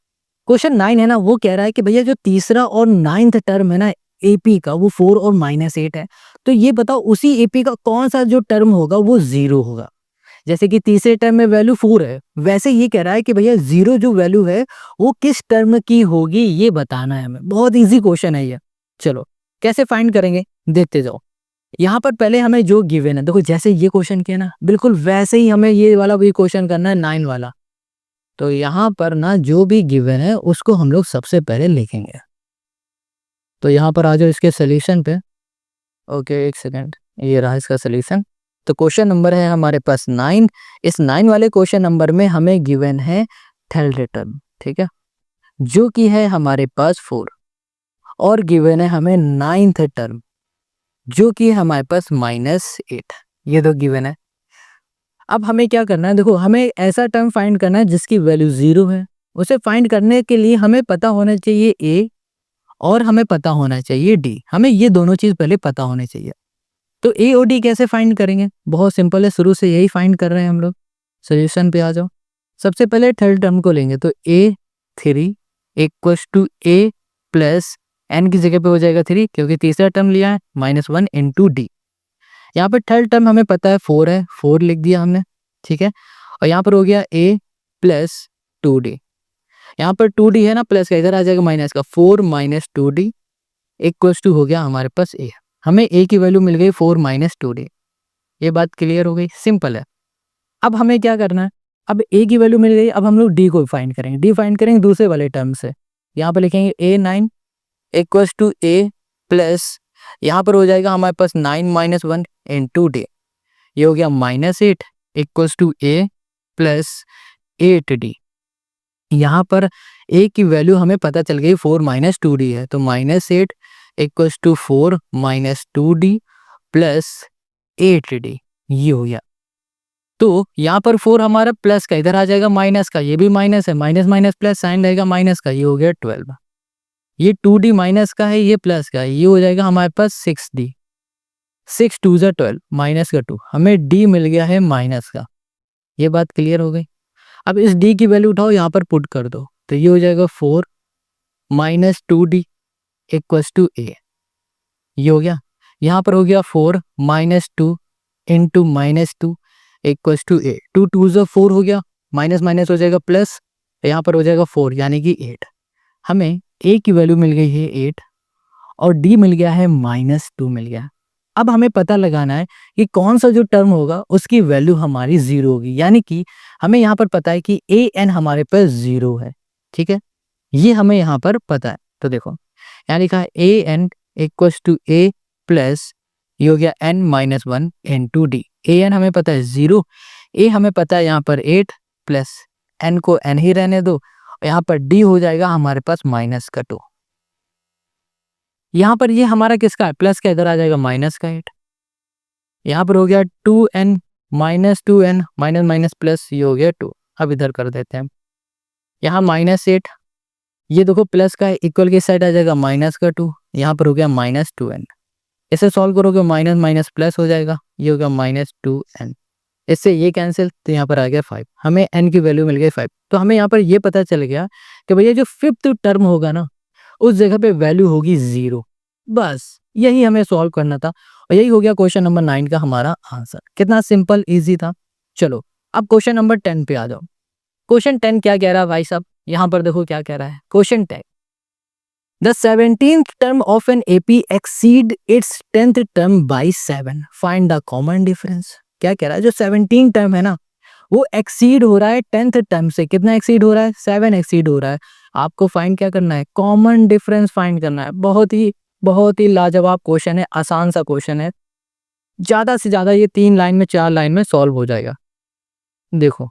Question 9 है ना, वो कह रहा है कि भैया जो तीसरा और 9th टर्म है ना एपी का, वो 4 और -8 है, तो ये बताओ उसी एपी का कौन सा जो टर्म होगा वो 0 होगा। जैसे कि तीसरे टर्म में वैल्यू 4 है, वैसे ये कह रहा है कि भैया 0 जो वैल्यू है वो किस टर्म की होगी, ये बताना है हमें। बहुत इजी क्वेश्चन है ये। चलो कैसे फाइंड करेंगे, देखते जाओ। यहाँ पर पहले हमें जो गिवन है, देखो जैसे ये क्वेश्चन किया ना, बिल्कुल वैसे ही हमें ये वाला भी क्वेश्चन करना है 9 वाला। तो यहाँ पर ना जो भी गिवन है उसको हम लोग सबसे पहले लिखेंगे। तो यहाँ पर आ जाओ इसके सोल्यूशन पे। ओके, एक सेकेंड, ये रहा इसका सोल्यूशन। तो क्वेश्चन नंबर है हमारे पास 9। इस 9 वाले क्वेश्चन नंबर में हमें गिवन है थर्ड टर्म, ठीक है, जो कि है हमारे पास 4, और गिवन है हमें 9th टर्म जो कि हमारे पास -8। ये तो गिवन है। अब हमें क्या करना है, देखो हमें ऐसा टर्म फाइंड करना है जिसकी वैल्यू 0 है। उसे फाइंड करने के लिए हमें पता होना चाहिए a और हमें पता होना चाहिए d। हमें ये दोनों चीज पहले पता होनी चाहिए। तो a और d कैसे फाइंड करेंगे, बहुत सिंपल है, शुरू से यही फाइंड कर रहे हैं हम लोग। सोल्यूशन पे आ जाओ। सबसे पहले थर्ड टर्म को लेंगे, तो a3 equals to a plus n की जगह पे हो जाएगा 3, क्योंकि तीसरा टर्म लिया है, -1 इंटू d। यहाँ पर थर्ड टर्म हमें पता है 4 है, 4 लिख दिया हमने, ठीक है। और यहाँ पर हो गया a प्लस 2d। यहाँ पर 2d है ना, प्लस का इधर आ जाएगा माइनस का, 4 माइनस 2d इक्वल्स टू हो गया हमारे पास a। हमें a की वैल्यू मिल गई 4 माइनस 2d। ये बात क्लियर हो गई, सिंपल है। अब हमें क्या करना है, अब a की वैल्यू मिल गई, अब हम लोग d को फाइंड करेंगे। d फाइंड करेंगे दूसरे वाले टर्म से। यहाँ पर लिखेंगे a9 equals to a plus, यहाँ पर हो जाएगा हमारे पास 9 माइनस 1 इंटू d। ये हो गया -8 equals to a plus 8d। यहाँ पर a की वैल्यू हमें पता चल गई 4 माइनस 2d है, तो -8 equals to 4 minus 2d plus 8d। ये हो गया। तो यहाँ पर 4 हमारा प्लस का, इधर आ जाएगा माइनस का, ये भी माइनस है, माइनस माइनस प्लस साइन रहेगा माइनस का, ये हो गया 12। ये 2d माइनस का है, ये प्लस का है, ये हो जाएगा हमारे पास 6d। 6 2 ज़ा 12 माइनस का 2, हमें d मिल गया है माइनस का। ये बात क्लियर हो गई। अब इस d की वैल्यू उठाओ, यहाँ पर पुट कर दो, तो ये हो जाएगा 4 minus 2d equals to a। ये हो गया। यहाँ पर हो गया 4 माइनस 2 इंटू -2 इक्वल्स टू 8। 2 2 ज़ा 4 हो गया, माइनस माइनस हो जाएगा प्लस, यहाँ पर हो जाएगा 4 यानी कि 8। हमें a की वैल्यू मिल गई है 8 और d मिल गया है -2 मिल गया। अब हमें पता लगाना है कि कौन सा जो टर्म होगा उसकी वैल्यू हमारी 0 होगी, यानी कि हमें यहाँ पर पता है कि a n हमारे पास 0 है। ठीक है, ये हमें यहाँ पर पता है। तो देखो यहाँ लिखा है a n equals to a plus ये हो गया n minus 1 into D. a n हमें पता है 0, a हमें पता है यहाँ पर 8 प्लस n को n ही रहने दो, यहाँ पर d हो जाएगा हमारे पास -2। यहाँ पर ये हमारा किसका है, प्लस का, इधर आ जाएगा माइनस का 8। यहाँ पर हो गया 2n -2n minus minus plus, ये हो गया 2। अब इधर कर देते हैं, यहाँ -8, ये देखो प्लस का है, इक्वल की साइड आ जाएगा माइनस का 2, यहाँ पर हो गया -2n। इसे सॉल्व करोगे माइनस माइनस प्लस हो जाएगा, ये हो गया -2n। इससे ये कैंसिल, तो यहाँ पर आ गया 5। हमें n की वैल्यू मिल गई 5। तो हमें यहाँ पर ये पता चल गया कि भैया जो फिफ्थ टर्म होगा ना उस जगह पे वैल्यू होगी 0। बस यही हमें सॉल्व करना था और यही हो गया क्वेश्चन नंबर 9 का हमारा आंसर। कितना सिंपल इजी था। चलो अब क्वेश्चन नंबर 10 पे आ जाओ। क्वेश्चन 10 क्या कह रहा है भाई साहब, यहाँ पर देखो क्या कह रहा है। Question 10, the 17th term of an AP exceed it's 10th term by 7, find the common difference. क्या कह रहा है, जो 17 टर्म है ना वो एक्सीड हो रहा है 10th टर्म से। कितना एक्सीड हो रहा है, 7 एक्सीड हो रहा है। आपको फाइंड क्या करना है, कॉमन डिफरेंस फाइंड करना है। बहुत ही लाजवाब क्वेश्चन है, आसान सा क्वेश्चन है। ज्यादा से ज्यादा ये 3 लाइन में 4 लाइन में सॉल्व हो जाएगा। देखो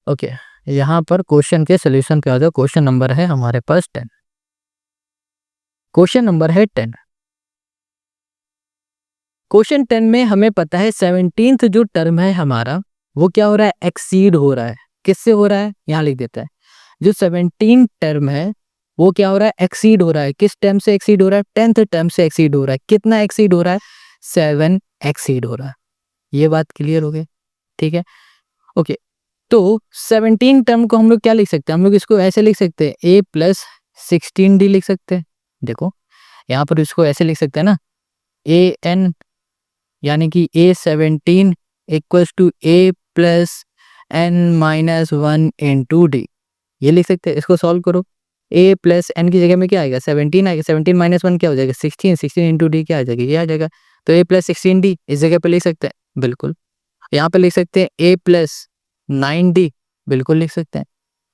ओके, यहाँ पर क्वेश्चन के सोल्यूशन पे आ जाओ। क्वेश्चन नंबर है हमारे पास 10। क्वेश्चन नंबर है 10। क्वेश्चन 10 में हमें पता है 17th जो टर्म है हमारा वो क्या हो रहा है, एक्सीड हो रहा है। किससे हो रहा है, यहाँ लिख देता है। जो 17 टर्म है वो क्या हो रहा है, एक्सीड हो रहा है। किस टर्म से एक्सीड हो रहा है, 10th टर्म से एक्सीड हो रहा है। कितना एक्सीड हो रहा है, 7 एक्सीड हो रहा है। ये बात क्लियर हो गई, ठीक है ओके। तो 17 टर्म को हम लोग क्या लिख सकते हैं, हम लोग इसको ऐसे लिख सकते हैं a प्लस 16d लिख सकते हैं। देखो यहाँ पर इसको ऐसे लिख सकते हैं ना, a n यानी कि a17 equals to a plus n minus 1 into D. ये लिख सकते हैं। इसको सॉल्व करो, a प्लस n की जगह में क्या आएगा, 17 आएगा। 17 माइनस 1 क्या हो जाएगा, 16। 16 इंटू डी क्या आ जाएगा, ये आ जाएगा। तो a प्लस 16d इस जगह पे लिख सकते हैं, बिल्कुल। यहाँ पे लिख सकते हैं a प्लस 9d, बिल्कुल लिख सकते हैं।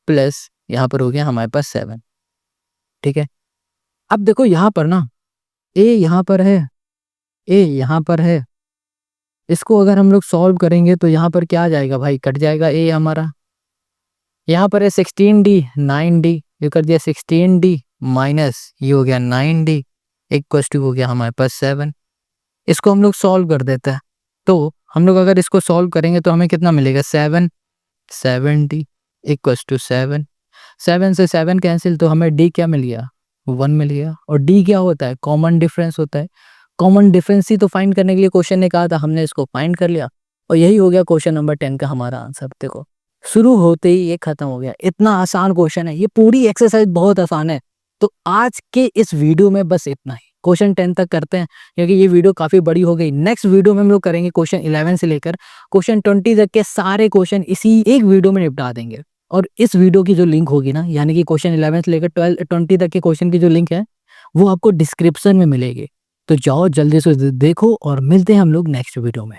प्लस यहाँ पर हो गया हमारे पास 7, ठीक है। अब देखो यहाँ पर ना a यहाँ पर है, a यहाँ पर है। इसको अगर हम लोग सॉल्व करेंगे तो यहाँ पर क्या आ जाएगा भाई, कट जाएगा a हमारा। यहाँ पर है 16d 9d, ये कर दिया 16d माइनस ये हो गया 9d इक्वल्स टू हो गया हमारे पास 7। इसको हम लोग सॉल्व कर देते हैं। तो हम लोग अगर इसको सॉल्व करेंगे तो हमें कितना मिलेगा, 7d इक्वल्स टू 7। 7 से 7 कैंसिल, तो हमें d क्या मिल गया, 1 मिल गया। और d क्या होता है, कॉमन डिफरेंस होता है। कॉमन डिफरेंस ही तो फाइंड करने के लिए क्वेश्चन ने कहा था, हमने इसको फाइंड कर लिया और यही हो गया क्वेश्चन नंबर 10 का हमारा आंसर। देखो शुरू होते ही ये खत्म हो गया। इतना आसान क्वेश्चन है, ये पूरी एक्सरसाइज बहुत आसान है। तो आज के इस वीडियो में बस इतना ही। क्वेश्चन 10 तक करते हैं क्योंकि ये वीडियो काफी बड़ी हो गई। नेक्स्ट वीडियो में हम लोग करेंगे क्वेश्चन 11 से लेकर क्वेश्चन 20 तक के सारे क्वेश्चन इसी एक वीडियो में निपटा देंगे। और इस वीडियो की जो लिंक होगी ना, यानी कि क्वेश्चन 11 से लेकर 20 तक के क्वेश्चन की जो लिंक है वो आपको डिस्क्रिप्शन में मिलेगी। तो जाओ जल्दी से देखो और मिलते हैं हम लोग नेक्स्ट वीडियो में।